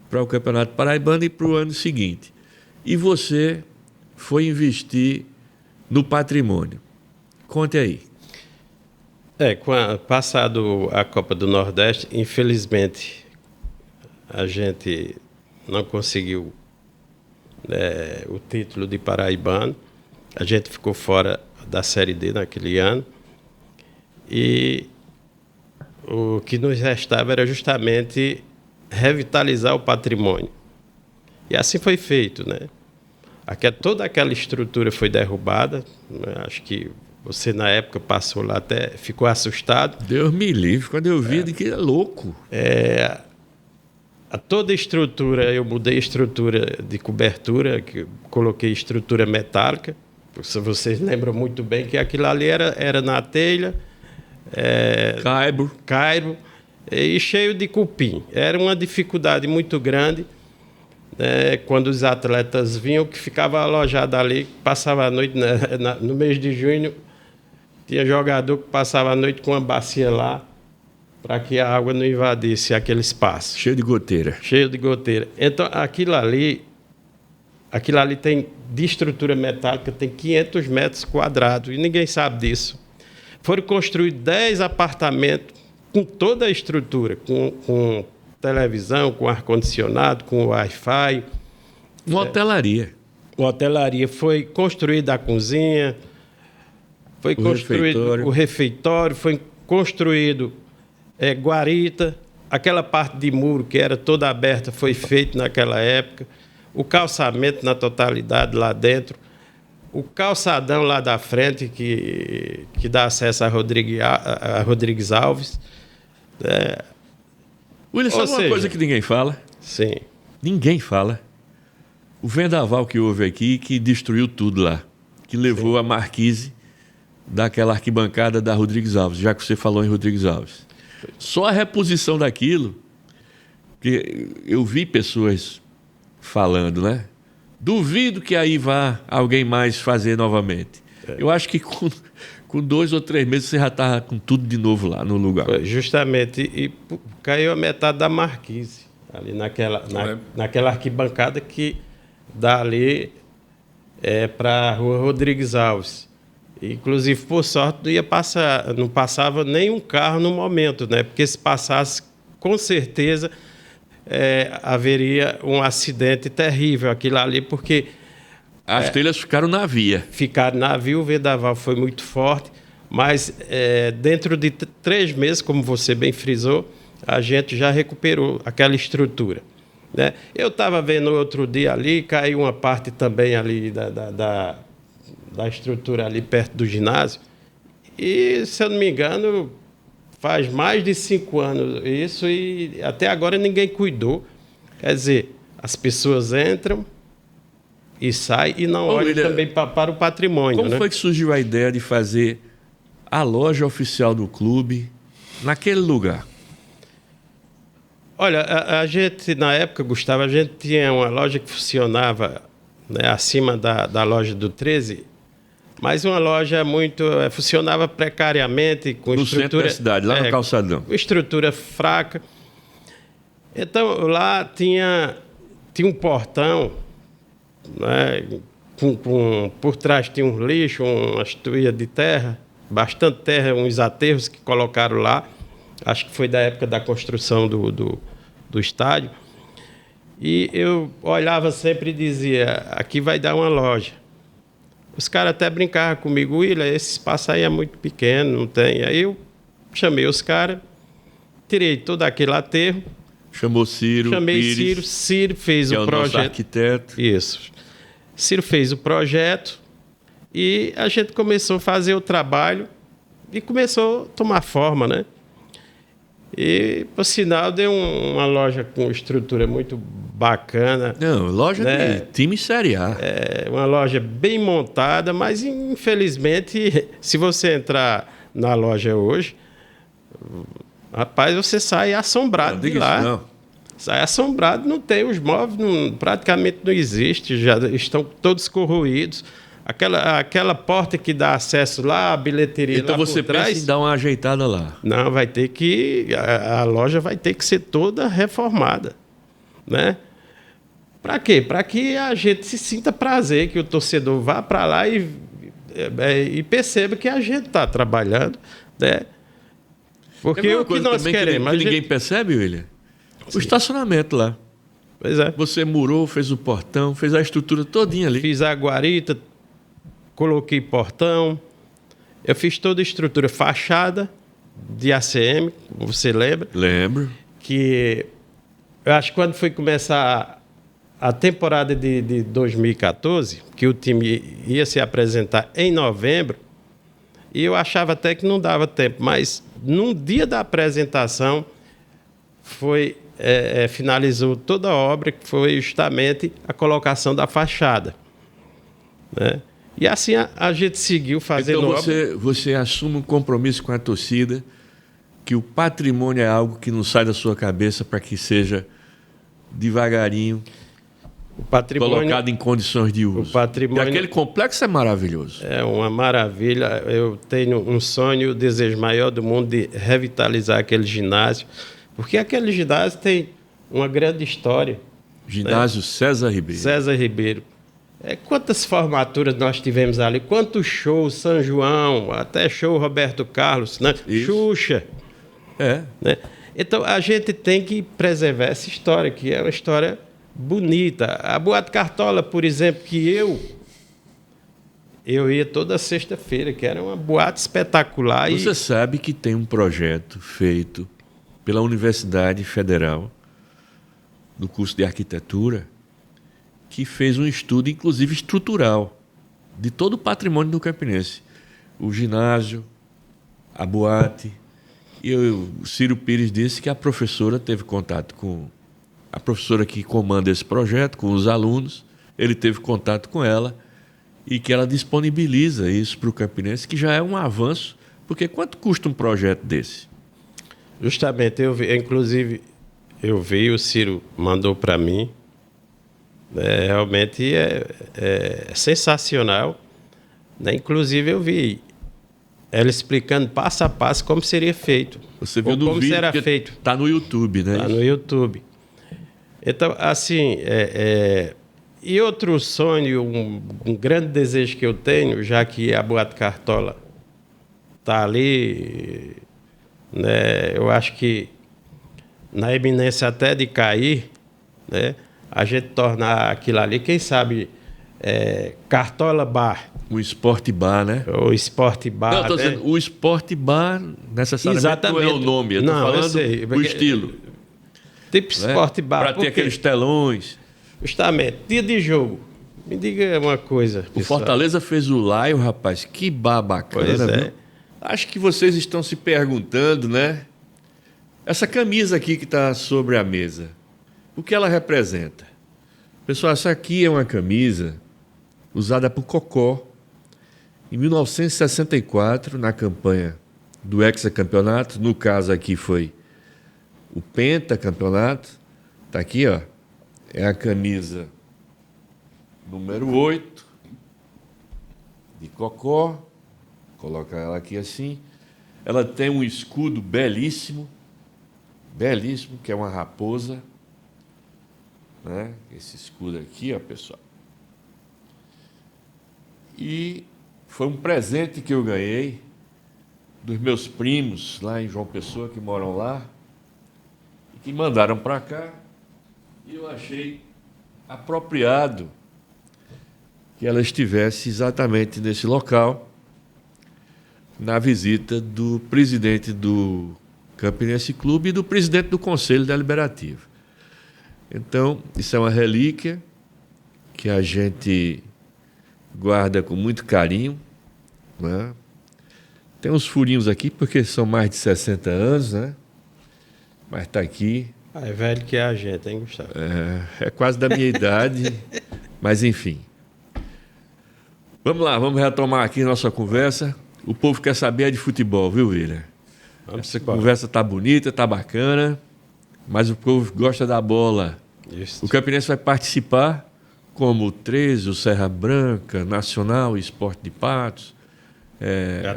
para o Campeonato Paraibano e para o ano seguinte. E você foi investir no patrimônio. Conte aí. Passado a Copa do Nordeste, infelizmente, a gente não conseguiu o título de paraibano. A gente ficou fora da Série D naquele ano. E o que nos restava era justamente revitalizar o patrimônio. E assim foi feito, né? Toda aquela estrutura foi derrubada. Acho que você, na época, passou lá até ficou assustado. Deus me livre, quando eu vi, de que é louco. Toda a estrutura, eu mudei a estrutura de cobertura, que coloquei estrutura metálica. Vocês lembram muito bem que aquilo ali era na telha, caibro e cheio de cupim. Era uma dificuldade muito grande. Quando os atletas vinham, que ficava alojado ali, passava a noite, no mês de junho, tinha jogador que passava a noite com uma bacia lá, para que a água não invadisse aquele espaço. Cheio de goteira. Cheio de goteira. Então, aquilo ali tem, de estrutura metálica, tem 500 metros quadrados, e ninguém sabe disso. Foram construídos 10 apartamentos com toda a estrutura, com televisão, com ar-condicionado, com Wi-Fi. Uma hotelaria. Uma hotelaria. Foi construída a cozinha, foi construído o refeitório, foi construído guarita, aquela parte de muro que era toda aberta foi feito naquela época, o calçamento na totalidade lá dentro, o calçadão lá da frente que dá acesso a Rodrigues Alves. William, sabe uma coisa que ninguém fala? Sim. Ninguém fala. O vendaval que houve aqui, que destruiu tudo lá, que levou a marquise daquela arquibancada da Rodrigues Alves, já que você falou em Rodrigues Alves. Só a reposição daquilo, que eu vi pessoas falando, né? Duvido que aí vá alguém mais fazer novamente. Eu acho que com 2 ou 3 meses você já estava com tudo de novo lá no lugar. Justamente, e caiu a metade da marquise, ali naquela arquibancada que dá ali para a Rua Rodrigues Alves. Inclusive, por sorte, não passava nenhum carro no momento, né? Porque se passasse, com certeza, haveria um acidente terrível aquilo ali, porque as telhas ficaram na via. Ficaram na via, o vendaval foi muito forte, mas dentro de 3 meses, como você bem frisou, a gente já recuperou aquela estrutura, né? Eu estava vendo outro dia ali, caiu uma parte também ali da estrutura ali perto do ginásio, e, se eu não me engano, faz mais de 5 anos isso, e até agora ninguém cuidou. Quer dizer, as pessoas entram e saem e não olham também para o patrimônio. Como foi que surgiu a ideia de fazer a loja oficial do clube naquele lugar? Olha, a gente, na época, Gustavo, a gente tinha uma loja que funcionava, né, acima da loja do 13, mas uma loja funcionava precariamente, com no estrutura... centro da cidade, lá no Calçadão. Com estrutura fraca. Então, lá tinha um portão, né, por trás tinha um lixo, umas tuias de terra, bastante terra, uns aterros que colocaram lá. Acho que foi da época da construção do estádio. E eu olhava sempre e dizia, aqui vai dar uma loja. Os caras até brincavam comigo, William, esse espaço aí é muito pequeno, não tem. Aí eu chamei os caras, tirei todo aquele aterro. Chamou Ciro Pires. Ciro fez o projeto. É o nosso arquiteto. Isso. Ciro fez o projeto e a gente começou a fazer o trabalho e começou a tomar forma, né? E, por sinal, deu uma loja com estrutura muito bacana. Não, loja, né, de time Série A. Uma loja bem montada, mas, infelizmente, se você entrar na loja hoje, rapaz, você sai assombrado de lá. Não. Sai assombrado, não tem os móveis, praticamente não existe, já estão todos corroídos. Aquela porta que dá acesso lá, a bilheteria então lá por você trás... pensa em dar uma ajeitada lá? Não, vai ter que... A loja vai ter que ser toda reformada, né? Para quê? Para que a gente se sinta prazer, que o torcedor vá para lá e perceba que a gente está trabalhando, né? Porque o que nós queremos... Que ninguém percebe, William? O estacionamento lá. Pois é. Você murou, fez o portão, fez a estrutura todinha ali. Fiz a guarita, coloquei portão, eu fiz toda a estrutura, fachada de ACM, você lembra? Lembro. Que eu acho que quando foi começar a temporada de 2014, que o time ia se apresentar em novembro, e eu achava até que não dava tempo, mas no dia da apresentação finalizou toda a obra, que foi justamente a colocação da fachada, né? E assim a gente seguiu fazendo então obra. Você assume um compromisso com a torcida, que o patrimônio é algo que não sai da sua cabeça para que seja devagarinho colocado em condições de uso. E aquele complexo é maravilhoso. É uma maravilha. Eu tenho um sonho, o desejo maior do mundo de revitalizar aquele ginásio, porque aquele ginásio tem uma grande história. Ginásio, né? César Ribeiro. César Ribeiro. Quantas formaturas nós tivemos ali, quantos shows, São João, até show Roberto Carlos, né? Xuxa. Né? Então, a gente tem que preservar essa história, que é uma história bonita. A Boate Cartola, por exemplo, que eu ia toda sexta-feira, que era uma boate espetacular. Você sabe que tem um projeto feito pela Universidade Federal, no curso de arquitetura, que fez um estudo, inclusive estrutural, de todo o patrimônio do Campinense. O ginásio, a boate. E o Ciro Pires disse que a professora teve contato com a professora que comanda esse projeto, com os alunos. Ele teve contato com ela e que ela disponibiliza isso para o Campinense, que já é um avanço, porque quanto custa um projeto desse? Justamente, inclusive, eu vi, o Ciro mandou para mim. Realmente é sensacional né? Inclusive, eu vi ela explicando passo a passo como seria feito. Você viu ou no como vídeo será que feito. Está no YouTube, né? Está no YouTube. Então, assim, e outro sonho, um grande desejo que eu tenho, já que a Boate Cartola está ali, né? Eu acho que na iminência até de cair, né? A gente tornar aquilo ali, quem sabe, Cartola Bar. O Sport Bar, né? O Sport Bar. Não, eu estou dizendo, o Sport Bar necessariamente Exatamente. não é o nome, eu estou falando o estilo. Tipo Né? Sport Bar. Para ter aqueles telões. Justamente, dia de jogo. Me diga uma coisa, pessoal. O Fortaleza fez o Lion, rapaz, que bar bacana, Pois é. viu? Acho que vocês estão se perguntando, né? Essa camisa aqui que está sobre a mesa, o que ela representa? Pessoal, essa aqui é uma camisa usada por Cocó em 1964, na campanha do hexacampeonato. No caso aqui foi o pentacampeonato. Está aqui, ó. É a camisa número 8 de Cocó. Coloca ela aqui assim. Ela tem um escudo belíssimo, belíssimo, que é uma raposa, né? Esse escudo aqui, ó, pessoal. E foi um presente que eu ganhei dos meus primos lá em João Pessoa, que moram lá, e que mandaram para cá. E eu achei apropriado que ela estivesse exatamente nesse local, na visita do presidente do Campinense Clube e do presidente do Conselho Deliberativo. Então, isso é uma relíquia que a gente guarda com muito carinho, né? Tem uns furinhos aqui, porque são mais de 60 anos, né? Mas está aqui. É velho que é a gente, hein, Gustavo? É quase da minha idade, mas enfim. Vamos lá, vamos retomar aqui nossa conversa. O povo quer saber de futebol, viu, William? Essa conversa tá bonita, tá bacana, mas o povo gosta da bola. Isso. O Campinense vai participar como o 13, o Serra Branca, Nacional, Esporte de Patos,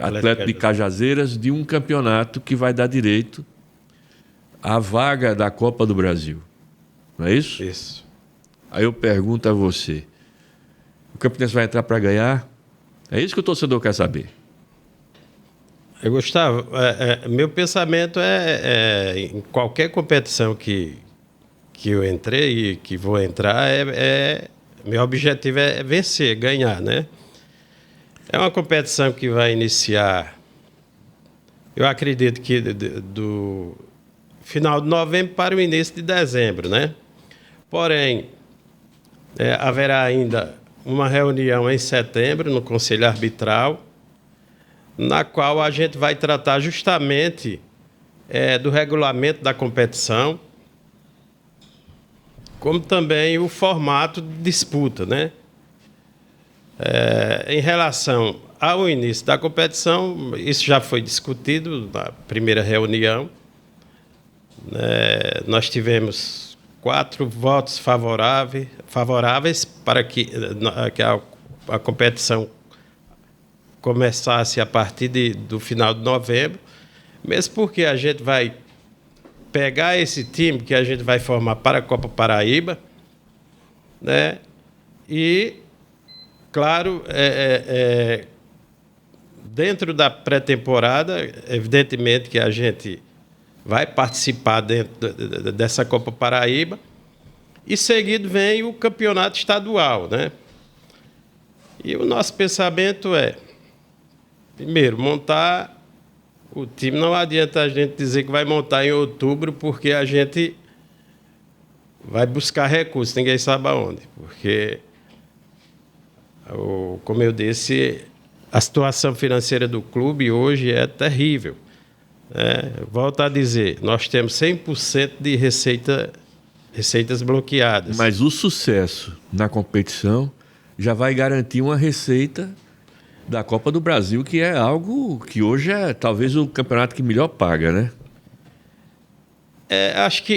Atlético de Cajazeiras, de um campeonato que vai dar direito à vaga da Copa do Brasil. Não é isso? Isso. Aí eu pergunto a você, o Campinense vai entrar para ganhar? É isso que o torcedor quer saber. Gustavo, meu pensamento em qualquer competição que eu entrei e que vou entrar, meu objetivo é vencer, ganhar, né? É uma competição que vai iniciar, eu acredito que do final de novembro para o início de dezembro, né? Porém, haverá ainda uma reunião em setembro no Conselho Arbitral, na qual a gente vai tratar justamente do regulamento da competição, como também o formato de disputa, né? Em relação ao início da competição, isso já foi discutido na primeira reunião. Nós tivemos 4 votos favoráveis para que a competição começasse a partir do final de novembro, mesmo porque a gente vai pegar esse time que a gente vai formar para a Copa Paraíba, né? E, claro, dentro da pré-temporada, evidentemente que a gente vai participar dentro dessa Copa Paraíba, e seguido vem o campeonato estadual, né? E o nosso pensamento primeiro, montar o time. Não adianta a gente dizer que vai montar em outubro, porque a gente vai buscar recursos, ninguém sabe aonde. Porque, como eu disse, a situação financeira do clube hoje é terrível. Volto a dizer, nós temos 100% de receitas bloqueadas. Mas o sucesso na competição já vai garantir uma receita da Copa do Brasil, que é algo que hoje é talvez o campeonato que melhor paga, né?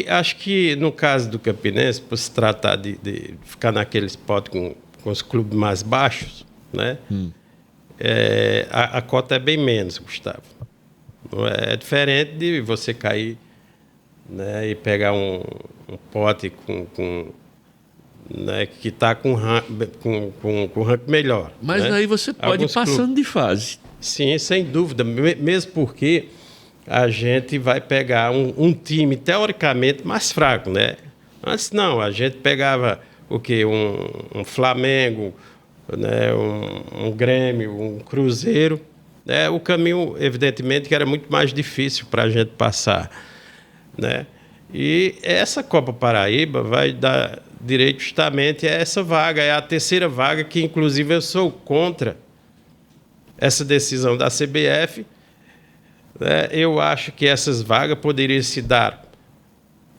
Acho que no caso do Campinense, por se tratar de ficar naquele spot com os clubes mais baixos, né? a cota é bem menos, Gustavo. É diferente de você cair, né, e pegar um pote né, que está com ranking melhor. Mas né? aí você pode ir passando de fase. Sim, sem dúvida. Mesmo porque a gente vai pegar um time teoricamente mais fraco, né? Antes não, a gente pegava o quê? Um Flamengo, né? um Grêmio, um Cruzeiro. Né? O caminho, evidentemente, que era muito mais difícil para a gente passar. Né? E essa Copa Paraíba vai dar direito justamente a essa vaga. É a terceira vaga que, inclusive, eu sou contra essa decisão da CBF. Né? Eu acho que essas vagas poderiam se dar,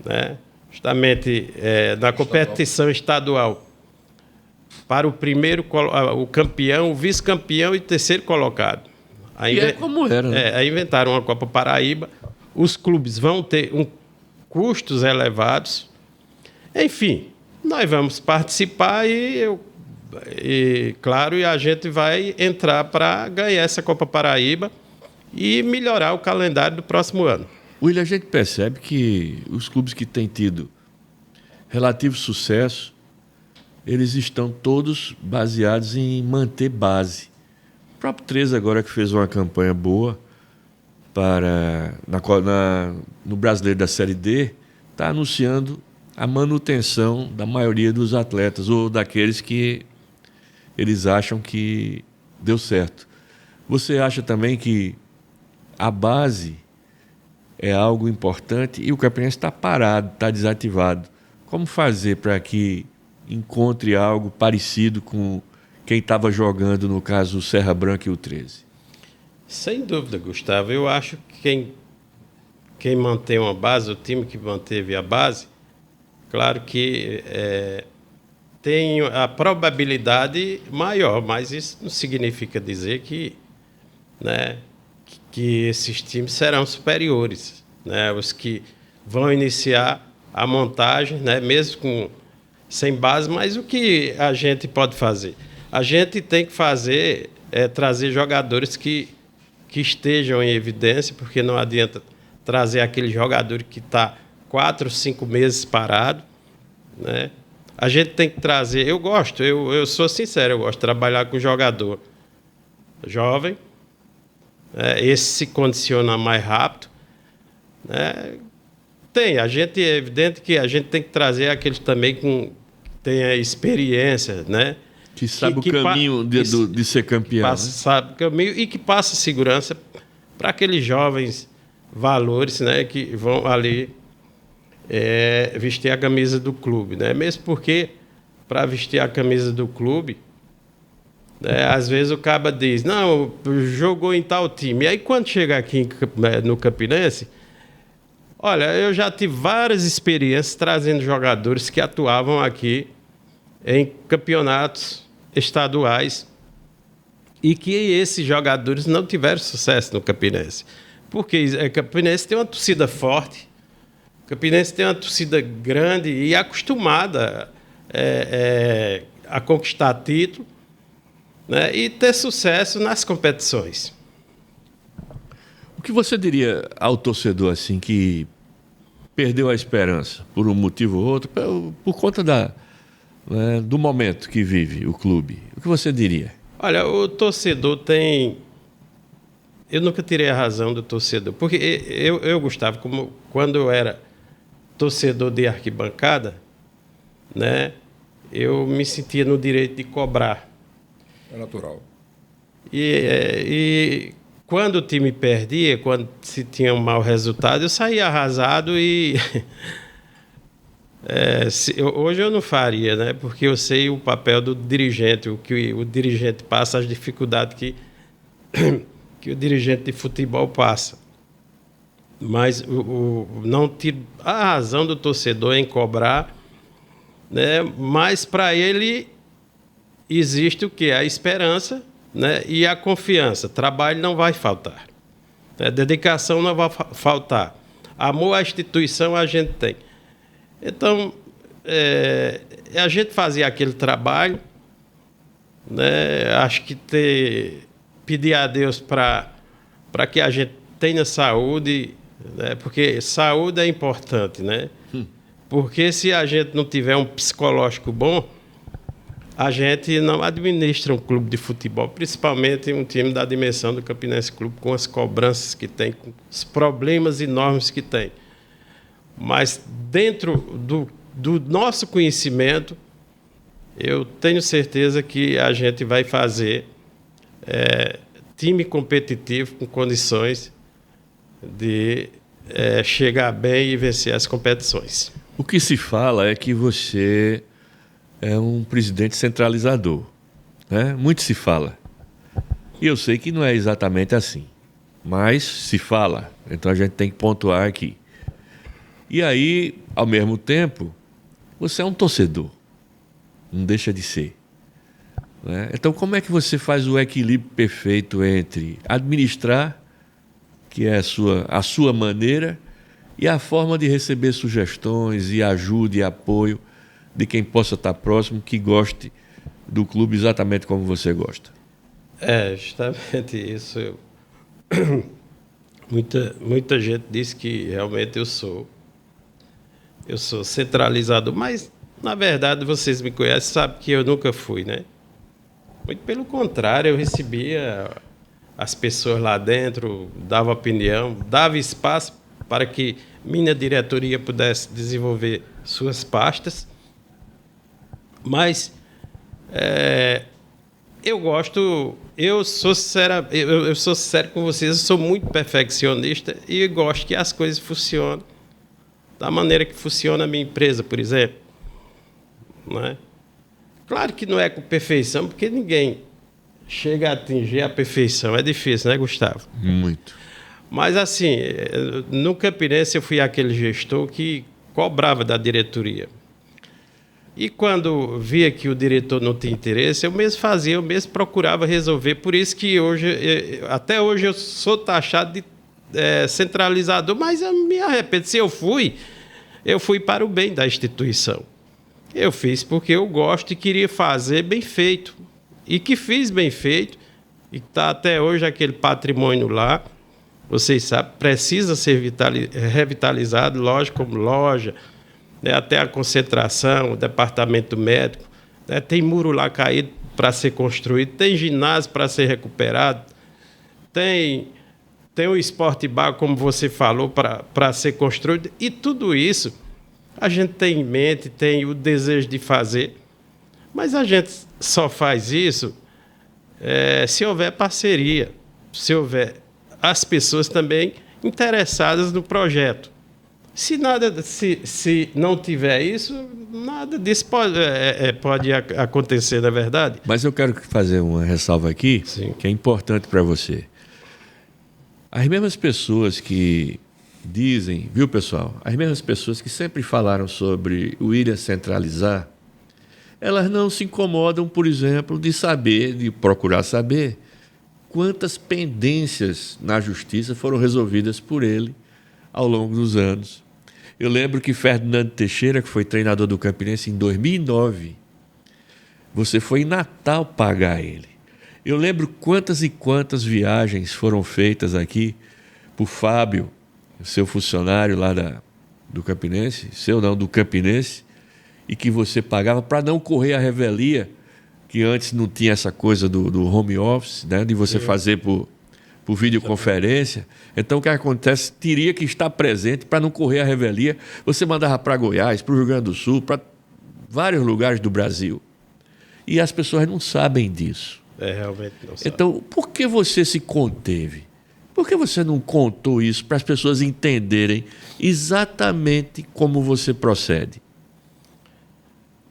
né, justamente na competição estadual para o primeiro, o campeão, o vice-campeão e terceiro colocado. E é como era. Né? Aí inventaram uma Copa Paraíba. Os clubes vão ter custos elevados. Enfim, nós vamos participar claro, a gente vai entrar para ganhar essa Copa Paraíba e melhorar o calendário do próximo ano. William, a gente percebe que os clubes que têm tido relativo sucesso, eles estão todos baseados em manter base. O próprio 13 agora que fez uma campanha boa no Brasileiro da Série D, está anunciando a manutenção da maioria dos atletas ou daqueles que eles acham que deu certo. Você acha também que a base é algo importante e o campeonato está parado, está desativado? Como fazer para que encontre algo parecido com quem estava jogando, no caso, o Serra Branca e o 13? Sem dúvida, Gustavo. Eu acho que quem mantém uma base, o time que manteve a base, claro que tem a probabilidade maior, mas isso não significa dizer que, né, que esses times serão superiores, né? Os que vão iniciar a montagem, né, mesmo sem base, mas o que a gente pode fazer? A gente tem que fazer trazer jogadores que estejam em evidência, porque não adianta trazer aquele jogador que está 4, 5 meses parado, né? A gente tem que trazer... Eu sou sincero, eu gosto de trabalhar com jogador jovem, esse se condiciona mais rápido, né? É evidente que a gente tem que trazer aqueles também que tenha experiência, né? Que sabe o caminho de ser campeão. Né? Sabe o caminho e que passa segurança para aqueles jovens valores, né? Que vão ali vestir a camisa do clube, né? Mesmo porque, para vestir a camisa do clube, né, às vezes o cara diz, não, jogou em tal time. E aí, quando chega aqui no Campinense, olha, eu já tive várias experiências trazendo jogadores que atuavam aqui em campeonatos estaduais e que esses jogadores não tiveram sucesso no Campinense. Porque o Campinense tem uma torcida forte, o Campinense tem uma torcida grande e acostumada a conquistar título, né, e ter sucesso nas competições. O que você diria ao torcedor assim que perdeu a esperança por um motivo ou outro, por conta do momento que vive o clube? O que você diria? Olha, o torcedor tem... Eu nunca tirei a razão do torcedor, porque eu Gustavo, quando eu era torcedor de arquibancada, né, eu me sentia no direito de cobrar. É natural. E quando o time perdia, quando se tinha um mau resultado, eu saía arrasado e... hoje eu não faria, né? Porque eu sei o papel do dirigente, o que o dirigente passa, as dificuldades que o dirigente de futebol passa. Mas não tiro a razão do torcedor em cobrar, né? Mas para ele existe o quê? A esperança, né? E a confiança. Trabalho não vai faltar, né? Dedicação não vai faltar. Amor à instituição a gente tem. Então, a gente fazia aquele trabalho, né? Acho que pedir a Deus para que a gente tenha saúde, né? Porque saúde é importante, né? Porque se a gente não tiver um psicológico bom, a gente não administra um clube de futebol, principalmente um time da dimensão do Campinense Clube, com as cobranças que tem, com os problemas enormes que tem. Mas dentro do nosso conhecimento, eu tenho certeza que a gente vai fazer time competitivo com condições de chegar bem e vencer as competições. O que se fala é que você é um presidente centralizador, né? Muito se fala. E eu sei que não é exatamente assim, mas se fala. Então a gente tem que pontuar aqui. E aí, ao mesmo tempo, você é um torcedor. Não deixa de ser, né? Então como é que você faz o equilíbrio perfeito entre administrar, que é a sua maneira, e a forma de receber sugestões e ajuda e apoio de quem possa estar próximo, que goste do clube exatamente como você gosta? Justamente isso. Muita gente diz que realmente eu sou centralizador, mas, na verdade, vocês me conhecem, sabem que eu nunca fui, né? Muito pelo contrário, eu recebia as pessoas lá dentro, dava opinião, dava espaço para que minha diretoria pudesse desenvolver suas pastas. Mas eu sou sincero com vocês, eu sou muito perfeccionista e gosto que as coisas funcionem da maneira que funciona a minha empresa, por exemplo. Não é? Claro que não é com perfeição, porque ninguém chega a atingir a perfeição. É difícil, né, Gustavo? Muito. Mas, assim, no Campinense eu fui aquele gestor que cobrava da diretoria. E quando via que o diretor não tinha interesse, eu mesmo fazia, eu mesmo procurava resolver. Por isso que até hoje eu sou taxado de centralizador, mas eu me arrependo. Se eu fui para o bem da instituição. Eu fiz porque eu gosto e queria fazer bem feito. E que fiz bem feito, e está até hoje aquele patrimônio lá, vocês sabem, precisa ser revitalizado, lógico, como loja, né, até a concentração, o departamento médico, né, tem muro lá caído para ser construído, tem ginásio para ser recuperado, tem o esporte bar, como você falou, para ser construído, e tudo isso a gente tem em mente, tem o desejo de fazer, mas a gente só faz isso se houver parceria, se houver as pessoas também interessadas no projeto. Se não tiver isso, nada disso pode acontecer, não é verdade? Mas eu quero fazer uma ressalva aqui, Sim, que é importante para você. As mesmas pessoas que dizem, viu, pessoal? As mesmas pessoas que sempre falaram sobre o William centralizar, elas não se incomodam, por exemplo, de procurar saber quantas pendências na justiça foram resolvidas por ele ao longo dos anos. Eu lembro que Fernando Teixeira, que foi treinador do Campinense em 2009, você foi em Natal pagar ele. Eu lembro quantas e quantas viagens foram feitas aqui por Fábio, seu funcionário lá do Campinense, do Campinense, e que você pagava para não correr a revelia, que antes não tinha essa coisa do home office, né, de você fazer por videoconferência. Então, o que acontece? Teria que estar presente para não correr a revelia. Você mandava para Goiás, para o Rio Grande do Sul, para vários lugares do Brasil. E as pessoas não sabem disso. Realmente não sabe. Então, por que você se conteve? Por que você não contou isso para as pessoas entenderem exatamente como você procede?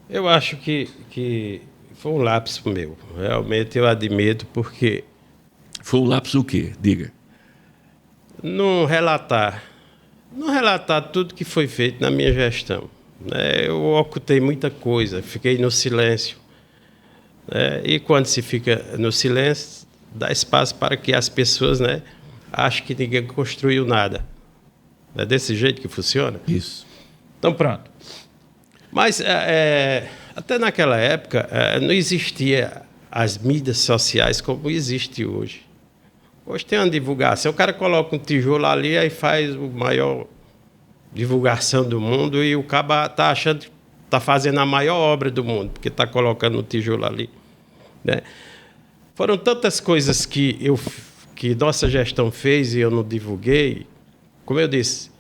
Eu acho que foi um lapso meu. Realmente eu admito, porque... Foi um lapso o quê? Diga. Não relatar tudo que foi feito na minha gestão. Eu ocultei muita coisa, fiquei no silêncio. E quando se fica no silêncio, dá espaço para que as pessoas achem que ninguém construiu nada. Não é desse jeito que funciona? Isso. Então, pronto. Mas até naquela época não existia as mídias sociais como existe hoje. Hoje tem uma divulgação. O cara coloca um tijolo ali, aí faz o maior divulgação do mundo e o cara tá achando que tá fazendo a maior obra do mundo, porque tá colocando um tijolo ali, né? Foram tantas coisas que nossa gestão fez e eu não divulguei. Como eu disse,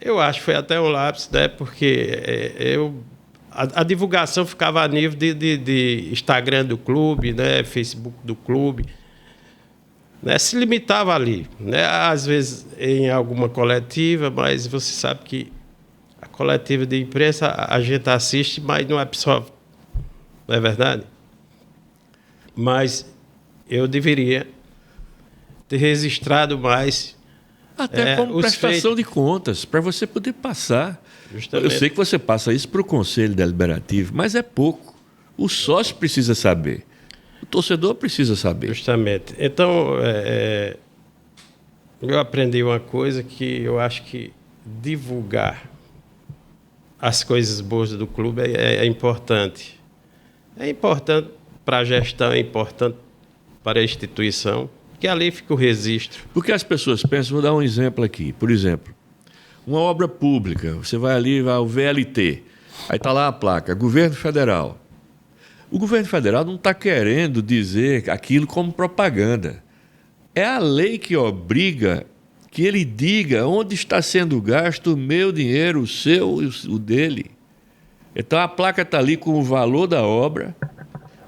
eu acho que foi até um lapso, né? Porque a divulgação ficava a nível de Instagram do clube, né? Facebook do clube, né? Se limitava ali, né? Às vezes em alguma coletiva, mas você sabe que a coletiva de imprensa a gente assiste, mas não absorve, não é verdade? Mas eu deveria ter registrado mais Até como prestação de contas, para você poder passar. Justamente. Eu sei que você passa isso para o Conselho Deliberativo, mas é pouco. O sócio precisa saber. O torcedor precisa saber. Justamente. Então, eu aprendi uma coisa que eu acho que divulgar as coisas boas do clube é importante. É importante para a gestão, é importante para a instituição, que ali fica o registro. Porque as pessoas pensam, vou dar um exemplo aqui. Por exemplo, uma obra pública, você vai ali, vai ao VLT, aí está lá a placa, Governo Federal. O governo federal não está querendo dizer aquilo como propaganda. É a lei que obriga que ele diga onde está sendo gasto o meu dinheiro, o seu e o dele. Então a placa está ali com o valor da obra,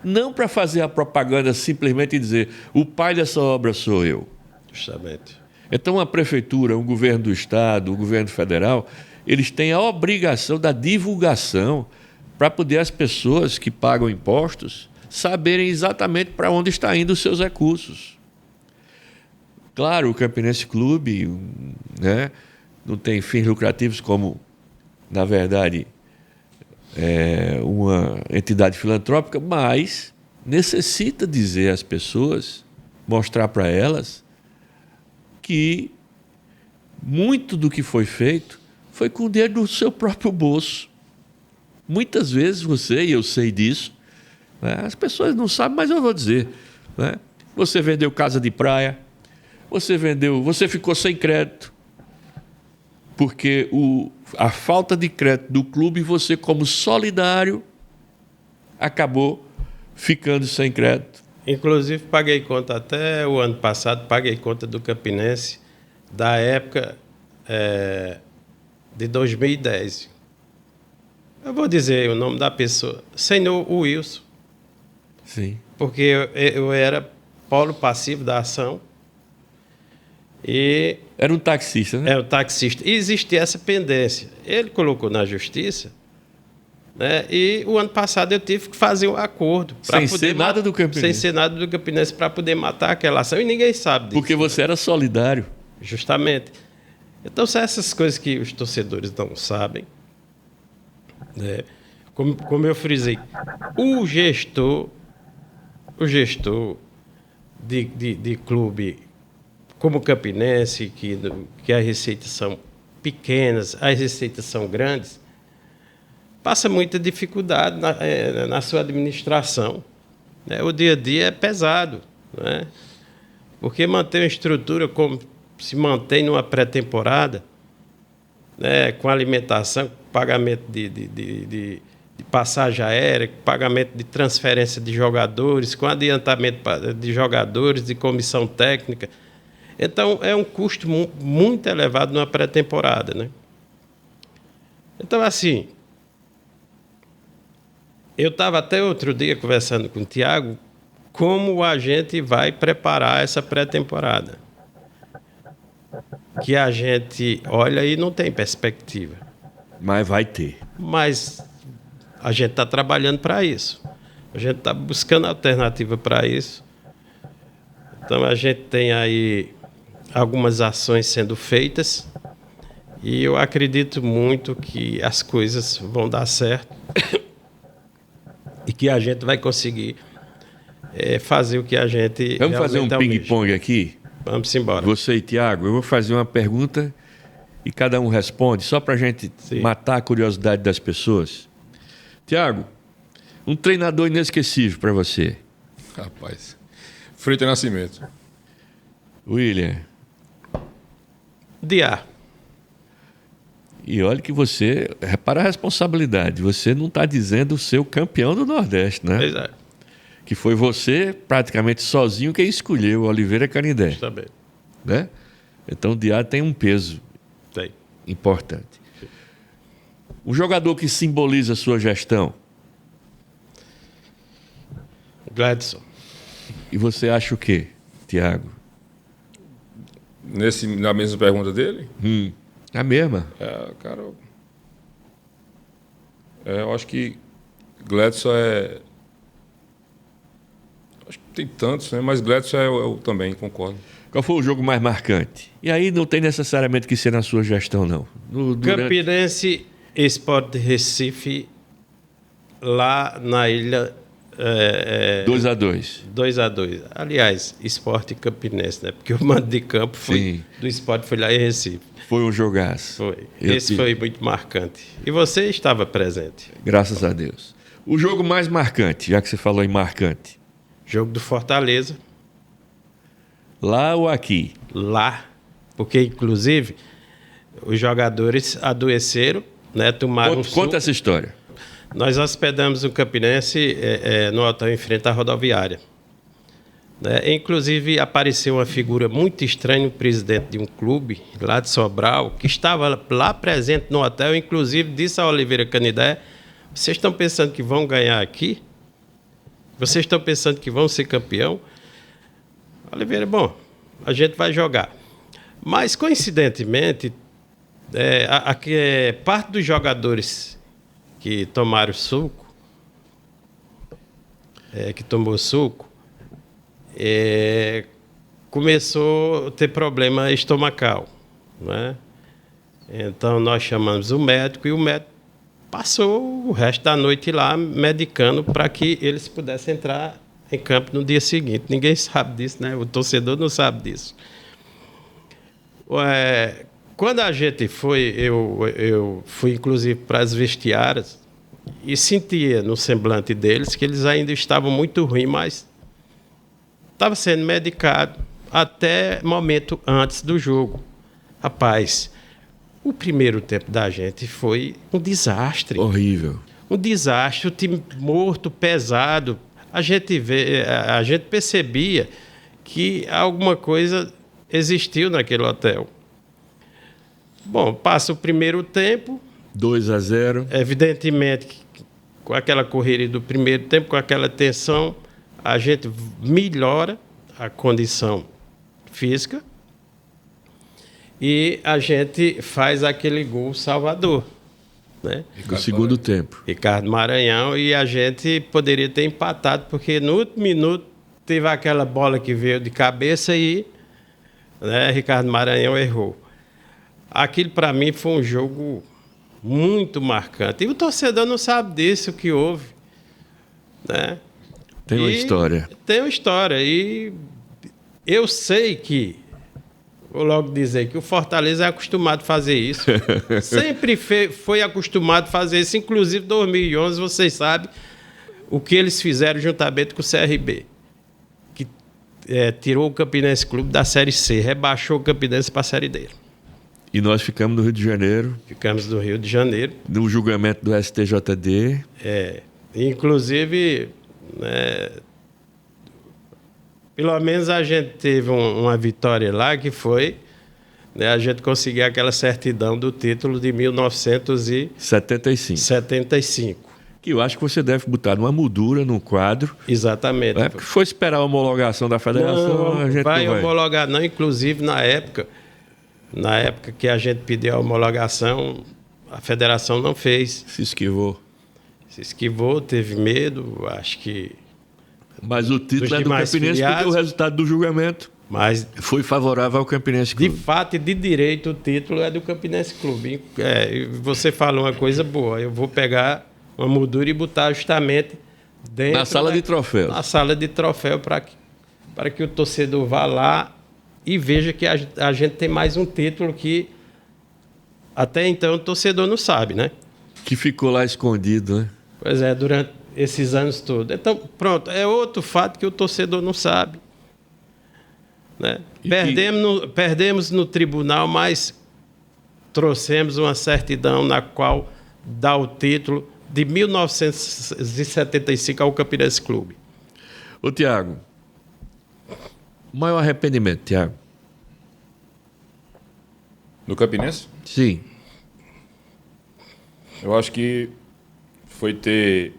não para fazer a propaganda simplesmente dizer o pai dessa obra sou eu. Justamente. Então a prefeitura, o governo do estado, o governo federal, eles têm a obrigação da divulgação para poder as pessoas que pagam impostos saberem exatamente para onde está indo os seus recursos. Claro, o Campinense Clube, né, não tem fins lucrativos como, na verdade, uma entidade filantrópica, mas necessita dizer às pessoas, mostrar para elas que muito do que foi feito foi com o dinheiro do seu próprio bolso. Muitas vezes você, e eu sei disso, né, as pessoas não sabem, mas eu vou dizer, né, você vendeu casa de praia, você ficou sem crédito, porque a falta de crédito do clube, você como solidário, acabou ficando sem crédito. Inclusive, paguei conta até o ano passado, paguei conta do Campinense da época de 2010. Eu vou dizer o nome da pessoa, Senhor Wilson. Sim. Porque eu era polo passivo da ação. E era um taxista, né? Era um taxista. E existia essa pendência. Ele colocou na justiça, né? E o ano passado eu tive que fazer um acordo. Sem ser nada do Campinense. Sem ser nada do Campinense para poder matar aquela ação. E ninguém sabe disso. Porque você era solidário. Justamente. Então, são essas coisas que os torcedores não sabem. Né? Como eu frisei, o gestor de clube como o Campinense, que as receitas são pequenas, as receitas são grandes, passa muita dificuldade na sua administração. Né? O dia a dia é pesado, né? Porque manter uma estrutura como se mantém numa pré-temporada, né? Com alimentação, pagamento de passagem aérea, pagamento de transferência de jogadores, com adiantamento de jogadores, de comissão técnica. Então, é um custo muito elevado numa pré-temporada, né? Então, assim, eu estava até outro dia conversando com o Thiago como a gente vai preparar essa pré-temporada. Que a gente olha e não tem perspectiva. Mas vai ter. Mas a gente está trabalhando para isso. A gente está buscando alternativa para isso. Então, a gente tem aí algumas ações sendo feitas e eu acredito muito que as coisas vão dar certo e que a gente vai conseguir fazer o que a gente... Vamos fazer um ping-pong aqui? Vamos embora. Você e Thiago, eu vou fazer uma pergunta e cada um responde, só para a gente matar a curiosidade das pessoas. Thiago, um treinador inesquecível para você? Rapaz, Freita Nascimento. William, De A. e olha que você, repara a responsabilidade, você não está dizendo o seu campeão do Nordeste, né? Pois é, Que foi você, praticamente sozinho, quem escolheu o Oliveira Canindé, também. né? Então o Diá tem um peso Tem. importante. Um jogador que simboliza a sua gestão, Gladson. e você acha o quê, Tiago? Na mesma pergunta dele, A mesma? cara, eu acho que Gladson acho que tem tantos, né? Mas Gladson eu também concordo. Qual foi o jogo mais marcante? E aí não tem necessariamente que ser na sua gestão, não. Campinense Sport Recife, lá na ilha. 2-2. 2-2. Aliás, Sport Campinense, né? Porque o mando de campo do Sport foi lá em Recife. Foi um jogaço. Foi. Esse foi muito marcante. E você estava presente. Graças a Deus. O jogo mais marcante, já que você falou em marcante. Jogo do Fortaleza. Lá ou aqui? Lá. Porque, inclusive, os jogadores adoeceram, né? Tomaram Conta essa história. Nós hospedamos o Campinense no hotel em frente à rodoviária. Né? Inclusive, apareceu uma figura muito estranha, o presidente de um clube lá de Sobral, que estava lá presente no hotel, inclusive disse a Oliveira Canindé: vocês estão pensando que vão ganhar aqui? Vocês estão pensando que vão ser campeão? Oliveira, bom, a gente vai jogar. Mas, coincidentemente, parte dos jogadores que tomaram suco, que tomou suco, começou a ter problema estomacal, né? Então nós chamamos o médico e o médico passou o resto da noite lá medicando para que eles pudessem entrar em campo no dia seguinte. Ninguém sabe disso, né? O torcedor não sabe disso. Quando a gente foi, eu fui inclusive para as vestiárias e sentia no semblante deles que eles ainda estavam muito ruins, mas estava sendo medicado até momento antes do jogo. Rapaz, o primeiro tempo da gente foi um desastre. Horrível. Um desastre, o time morto, pesado. A gente percebia que alguma coisa existiu naquele hotel. Bom, passa o primeiro tempo. 2-0. Evidentemente, com aquela correria do primeiro tempo, com aquela tensão, a gente melhora a condição física e a gente faz aquele gol salvador, né? No segundo tempo. Ricardo Maranhão, e a gente poderia ter empatado, porque no último minuto teve aquela bola que veio de cabeça e, né, Ricardo Maranhão errou. Aquilo, para mim, foi um jogo muito marcante. E o torcedor não sabe disso, que houve, né? Tem uma história. Tem uma história. E eu sei que, vou logo dizer, que o Fortaleza é acostumado a fazer isso. Sempre foi acostumado a fazer isso. Inclusive, em 2011, vocês sabem o que eles fizeram juntamente com o CRB. Que tirou o Campinense Clube da Série C, rebaixou o Campinense para a Série D. E nós ficamos no Rio de Janeiro. Ficamos no Rio de Janeiro. No julgamento do STJD. Inclusive, pelo menos a gente teve uma vitória lá, que foi, né, a gente conseguir aquela certidão do título de 1975. Que eu acho que você deve botar numa moldura, num quadro. Exatamente. Porque foi esperar a homologação da federação, a gente vai não vai homologar, não. Inclusive, na época que a gente pediu a homologação, a federação não fez. Se esquivou. Se esquivou, teve medo, acho que... Mas o título é do Campinense porque o resultado do julgamento foi favorável ao Campinense Clube. De fato e de direito, o título é do Campinense Clube. Você fala uma coisa boa, eu vou pegar uma moldura e botar justamente dentro... Na sala de troféus. Na sala de troféu, para que o torcedor vá lá e veja que a gente tem mais um título que até então o torcedor não sabe, né? Que ficou lá escondido, né? Pois é, durante esses anos todos. Então, pronto, é outro fato que o torcedor não sabe. né? Perdemos no tribunal, mas trouxemos uma certidão na qual dá o título de 1975 ao Campinense Clube. Ô, Tiago, maior arrependimento, Tiago? No Campinense? Sim. Eu acho que foi ter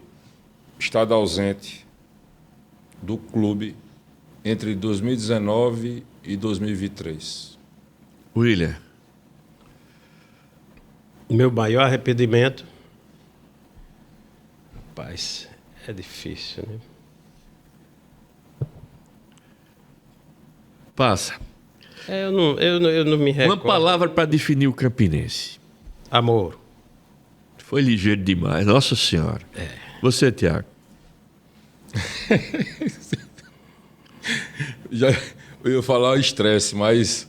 estado ausente do clube entre 2019 e 2023. William. Meu maior arrependimento, rapaz, é difícil, né? Passa. Eu não me recordo. Uma palavra para definir o Campinense. Amor. Foi ligeiro demais, Nossa Senhora. Você, Tiago. Eu ia falar estresse, mas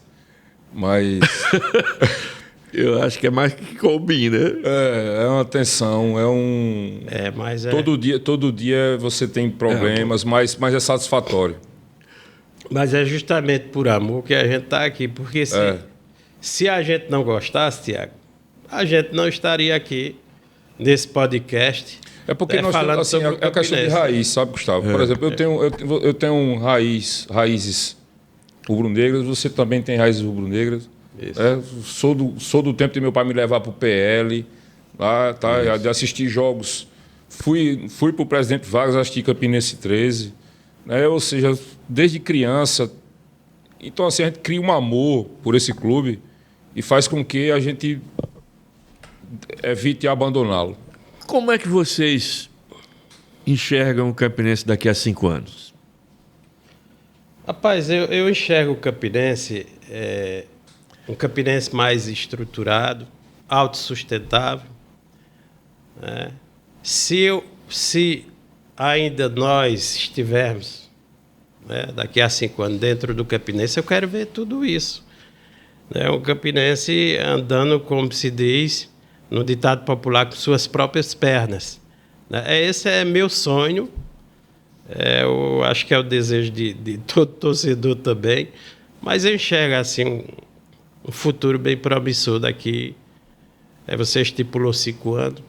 Eu acho que é mais que combina. é uma tensão, Mas é. todo dia você tem problemas, mas é satisfatório. Mas é justamente por amor que a gente está aqui. Porque se a gente não gostasse, Tiago, a gente não estaria aqui nesse podcast. É porque nós falando temos, assim, sobre o é questão de Campinense. raiz, sabe, Gustavo? Por exemplo, eu tenho raízes rubro-negras, você também tem raízes rubro-negras. Sou do tempo de meu pai me levar para o PL, lá, tá, de assistir jogos. Fui para o Presidente Vargas assistir Campinense 13. Né? Ou seja, desde criança. Então, assim, a gente cria um amor por esse clube e faz com que a gente evite abandoná-lo. Como é que vocês enxergam o Campinense daqui a 5 anos? Rapaz, eu enxergo o Campinense, um Campinense mais estruturado, autossustentável. Né? Se ainda nós estivermos, né, daqui a 5 anos dentro do Campinense, eu quero ver tudo isso. Né? O Campinense andando, como se diz, no ditado popular, com suas próprias pernas. Né? Esse é meu sonho. Eu acho que é o desejo de todo torcedor também. Mas eu enxergo assim, um futuro bem promissor daqui. Você estipulou 5 anos.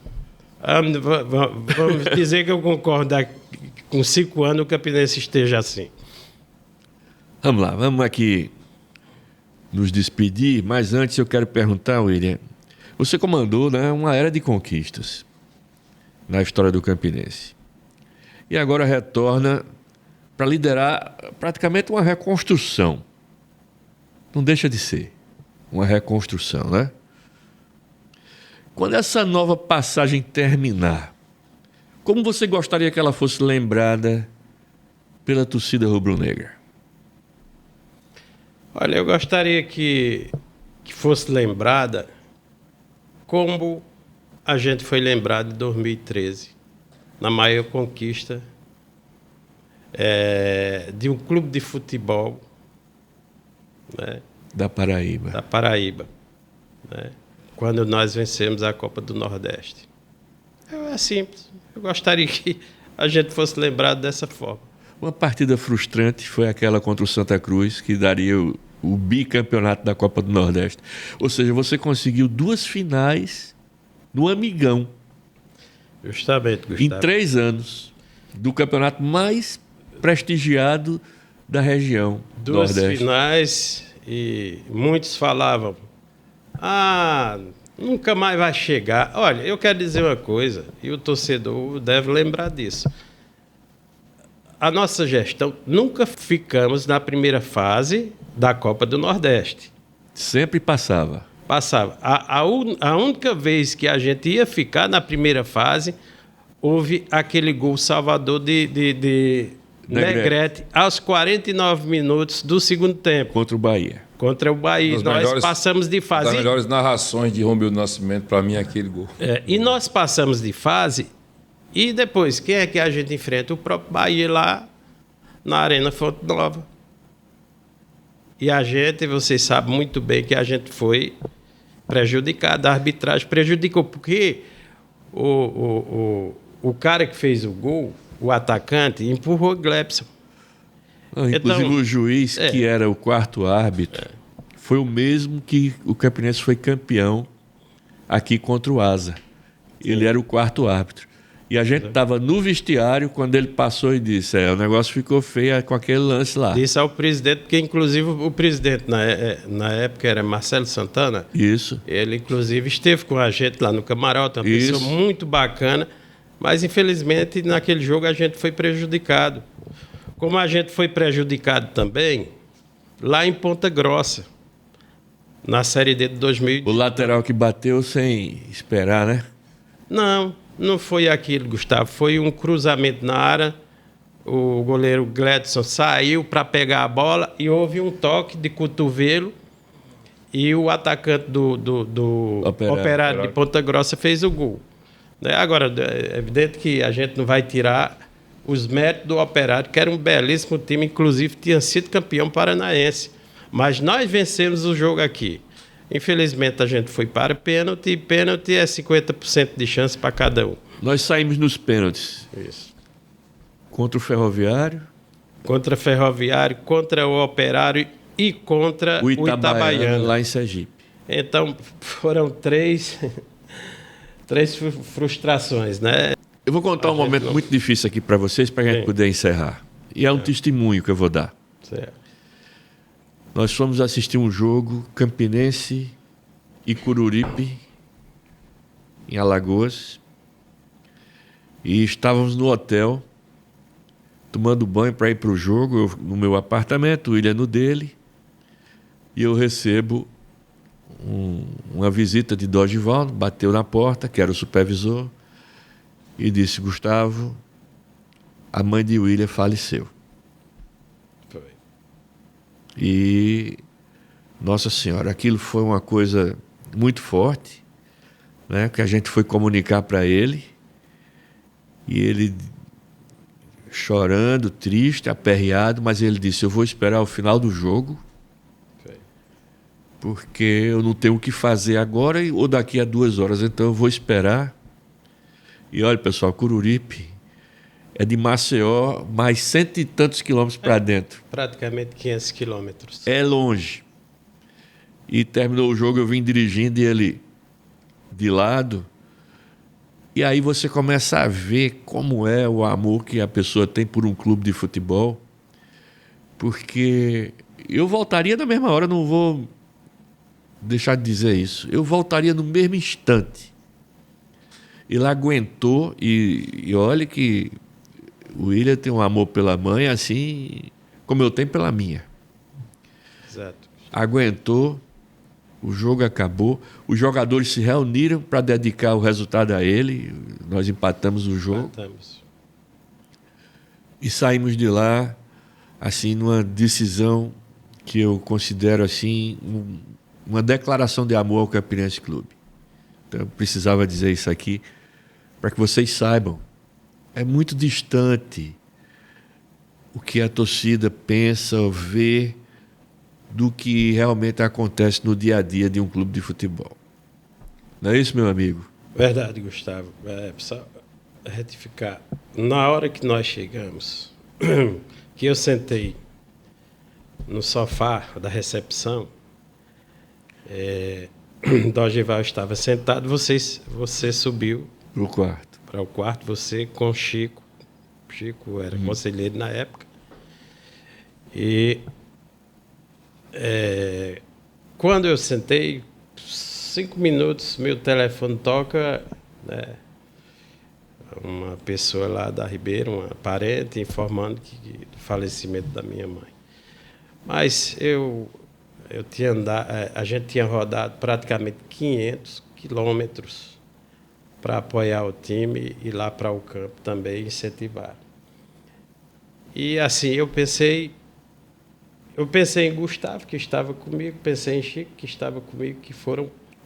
Vamos dizer que eu concordo com 5 anos o Campinense esteja assim. Vamos lá, vamos aqui nos despedir, mas antes eu quero perguntar, William, você comandou, né, uma era de conquistas na história do Campinense. E agora retorna para liderar praticamente uma reconstrução. Não deixa de ser uma reconstrução, né? Quando essa nova passagem terminar, como você gostaria que ela fosse lembrada pela torcida rubro-negra? Olha, eu gostaria que fosse lembrada como a gente foi lembrado em 2013, na maior conquista de um clube de futebol, né, da Paraíba. Né, quando nós vencemos a Copa do Nordeste. É simples. Eu gostaria que a gente fosse lembrado dessa forma. Uma partida frustrante foi aquela contra o Santa Cruz, que daria o bicampeonato da Copa do Nordeste. Ou seja, você conseguiu 2 finais no Amigão. Justamente, Gustavo. Em 3 anos, do campeonato mais prestigiado da região 2 Nordeste. finais e muitos falavam: nunca mais vai chegar. Olha, eu quero dizer uma coisa, e o torcedor deve lembrar disso. A nossa gestão, nunca ficamos na primeira fase da Copa do Nordeste. Sempre passava. A única vez que a gente ia ficar na primeira fase, houve aquele gol salvador de Negrete aos 49 minutos do segundo tempo. Contra o Bahia. Contra o Bahia. Nós passamos de fase. Uma das melhores narrações de Romildo Nascimento, para mim, é aquele gol. E nós passamos de fase e depois, quem é que a gente enfrenta? O próprio Bahia lá na Arena Fonte Nova. E a gente, vocês sabem muito bem que a gente foi prejudicado. A arbitragem prejudicou, porque o cara que fez o gol, o atacante, empurrou o Glebson. Não, inclusive Então, o juiz, que era o quarto árbitro, foi o mesmo que o Campinense foi campeão aqui contra o Asa. Ele era o quarto árbitro. E a gente estava no vestiário quando ele passou e disse: o negócio ficou feio com aquele lance lá. Disse ao presidente, porque inclusive o presidente na época era Marcelo Santana. Isso. Ele inclusive esteve com a gente lá no camarote, uma pessoa muito bacana, mas infelizmente naquele jogo a gente foi prejudicado. Como a gente foi prejudicado também lá em Ponta Grossa, na Série D de 2000. O lateral que bateu sem esperar, né? Não foi aquilo, Gustavo. Foi um cruzamento na área. O goleiro Gledson saiu para pegar a bola e houve um toque de cotovelo e o atacante do Operário de Ponta Grossa fez o gol. Agora, é evidente que a gente não vai tirar os méritos do Operário, que era um belíssimo time, inclusive tinha sido campeão paranaense. Mas nós vencemos o jogo aqui. Infelizmente, a gente foi para pênalti, e pênalti é 50% de chance para cada um. Nós saímos nos pênaltis. Isso. Contra o Ferroviário. Contra o Ferroviário, contra o Operário e contra o Itabaiana. Lá em Sergipe. Então, foram três frustrações, né? Eu vou contar um momento muito difícil aqui para vocês, para a gente poder encerrar. E é um testemunho que eu vou dar. Certo. Nós fomos assistir um jogo Campinense e Coruripe, em Alagoas, e estávamos no hotel, tomando banho para ir para o jogo, eu no meu apartamento, o William no dele, e eu recebo uma visita de Dorivaldo, bateu na porta, que era o supervisor, e disse: Gustavo, a mãe de William faleceu. Foi. E, nossa senhora, aquilo foi uma coisa muito forte, né, que a gente foi comunicar para ele, e ele chorando, triste, aperreado, mas ele disse: eu vou esperar o final do jogo, porque eu não tenho o que fazer agora ou daqui a 2 horas, então eu vou esperar. E olha, pessoal, Coruripe é de Maceió, mais 100 e tantos quilômetros para dentro. Praticamente 500 quilômetros. É longe. E terminou o jogo, eu vim dirigindo e ele de lado. E aí você começa a ver como é o amor que a pessoa tem por um clube de futebol. Porque eu voltaria na mesma hora, não vou deixar de dizer isso. Eu voltaria no mesmo instante. Ele aguentou, e olha que o William tem um amor pela mãe assim como eu tenho pela minha. Exato. Aguentou, o jogo acabou, os jogadores se reuniram para dedicar o resultado a ele, nós empatamos o jogo. Empatamos. E saímos de lá assim numa decisão que eu considero assim uma declaração de amor ao Campinense Clube. Então eu precisava dizer isso aqui para que vocês saibam. É muito distante o que a torcida pensa ou vê do que realmente acontece no dia a dia de um clube de futebol. Não é isso, meu amigo? Verdade, Gustavo. Só retificar. Na hora que nós chegamos, que eu sentei no sofá da recepção, Dorival estava sentado, você subiu para o quarto, você com Chico. Chico era conselheiro na época. E quando eu sentei, 5 minutos, meu telefone toca, né, uma pessoa lá da Ribeira, uma parente, informando do falecimento da minha mãe. Mas a gente tinha rodado praticamente 500 quilômetros para apoiar o time e ir lá para o campo também incentivar. E assim, eu pensei em Gustavo, que estava comigo, pensei em Chico, que estava comigo,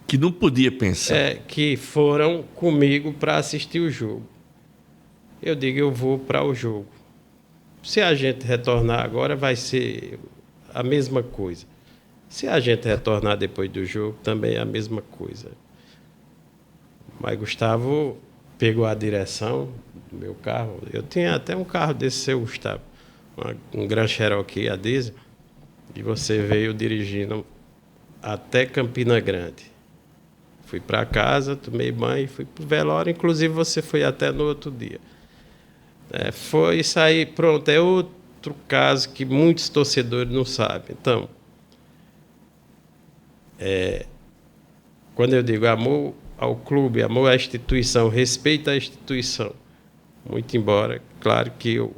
que não podia pensar. Que foram comigo para assistir o jogo. Eu digo, eu vou para o jogo. Se a gente retornar agora, vai ser a mesma coisa. Se a gente retornar depois do jogo, também é a mesma coisa. Mas Gustavo pegou a direção do meu carro. Eu tinha até um carro desse seu, Gustavo. um Grand Cherokee a diesel, e você veio dirigindo até Campina Grande. Fui para casa, tomei banho e fui para o velório. Inclusive, você foi até no outro dia. Foi sair, pronto, é outro caso que muitos torcedores não sabem. Então, quando eu digo amor ao clube, amor à instituição, respeito à instituição, muito embora, claro que eu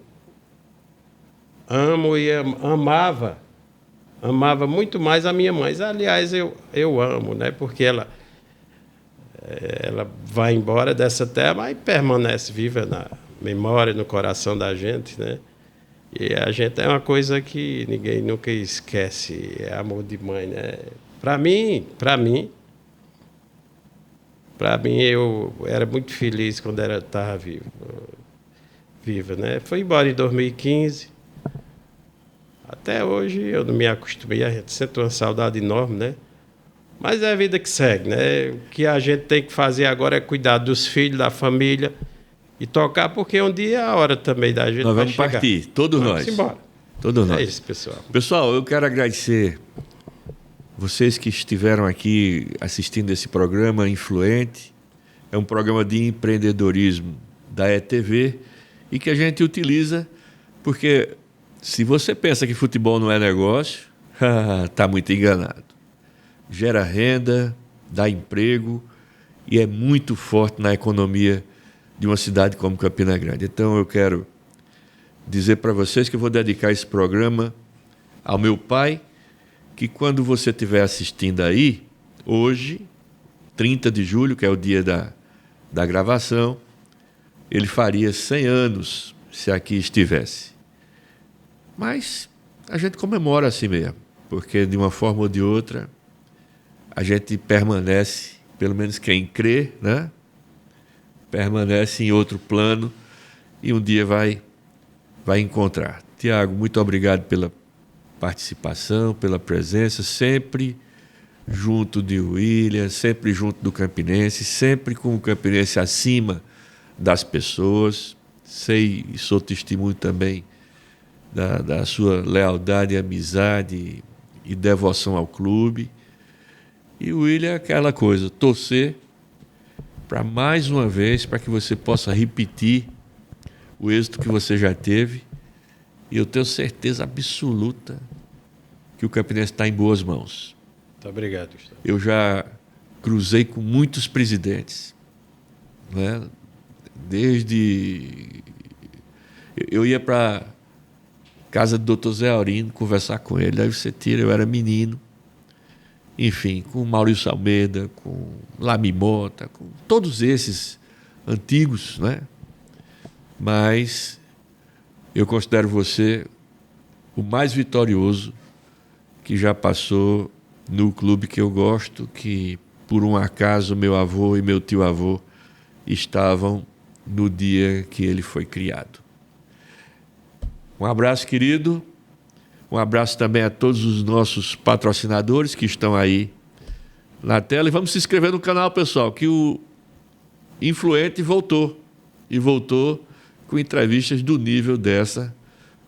amo e amava muito mais a minha mãe. Aliás, eu amo, né? Porque ela vai embora dessa terra, mas permanece viva na memória, no coração da gente, né? E a gente é uma coisa que ninguém nunca esquece, é amor de mãe, né? Para mim, eu era muito feliz quando ela estava viva, né? Foi embora em 2015. Até hoje eu não me acostumei, a gente sente uma saudade enorme, né? Mas é a vida que segue, né? O que a gente tem que fazer agora é cuidar dos filhos, da família e tocar, porque um dia é a hora também da gente Nós vai vamos chegar. partir, todos nós. Vamos embora. Todos nós. É isso, pessoal. Pessoal, eu quero agradecer vocês que estiveram aqui assistindo esse programa Influente. É um programa de empreendedorismo da ETV e que a gente utiliza porque se você pensa que futebol não é negócio, está muito enganado. Gera renda, dá emprego e é muito forte na economia de uma cidade como Campina Grande. Então eu quero dizer para vocês que eu vou dedicar esse programa ao meu pai, que quando você estiver assistindo aí, hoje, 30 de julho, que é o dia da gravação, ele faria 100 anos se aqui estivesse. Mas a gente comemora assim mesmo, porque de uma forma ou de outra a gente permanece, pelo menos quem crê, né? Permanece em outro plano e um dia vai encontrar. Tiago, muito obrigado pela participação, pela presença, sempre junto de William, sempre junto do Campinense, sempre com o Campinense acima das pessoas. Sei e sou testemunho também da sua lealdade, amizade e devoção ao clube. E o William é aquela coisa, torcer para mais uma vez, para que você possa repetir o êxito que você já teve. E eu tenho certeza absoluta que o Campinense está em boas mãos. Muito obrigado, Gustavo. Eu já cruzei com muitos presidentes, né? Desde... Eu ia para casa do Dr. Zé Aurino conversar com ele, daí você tira, eu era menino. Enfim, com Maurício Almeida, com Lami Mota, com todos esses antigos, né? Mas eu considero você o mais vitorioso que já passou no clube que eu gosto, que por um acaso meu avô e meu tio-avô estavam no dia que ele foi criado. Um abraço, querido. Um abraço também a todos os nossos patrocinadores que estão aí na tela. E vamos se inscrever no canal, pessoal, que o Influente voltou. E voltou com entrevistas do nível dessa,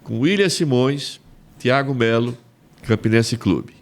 com William Simões, Tiago Melo, Campinense Clube.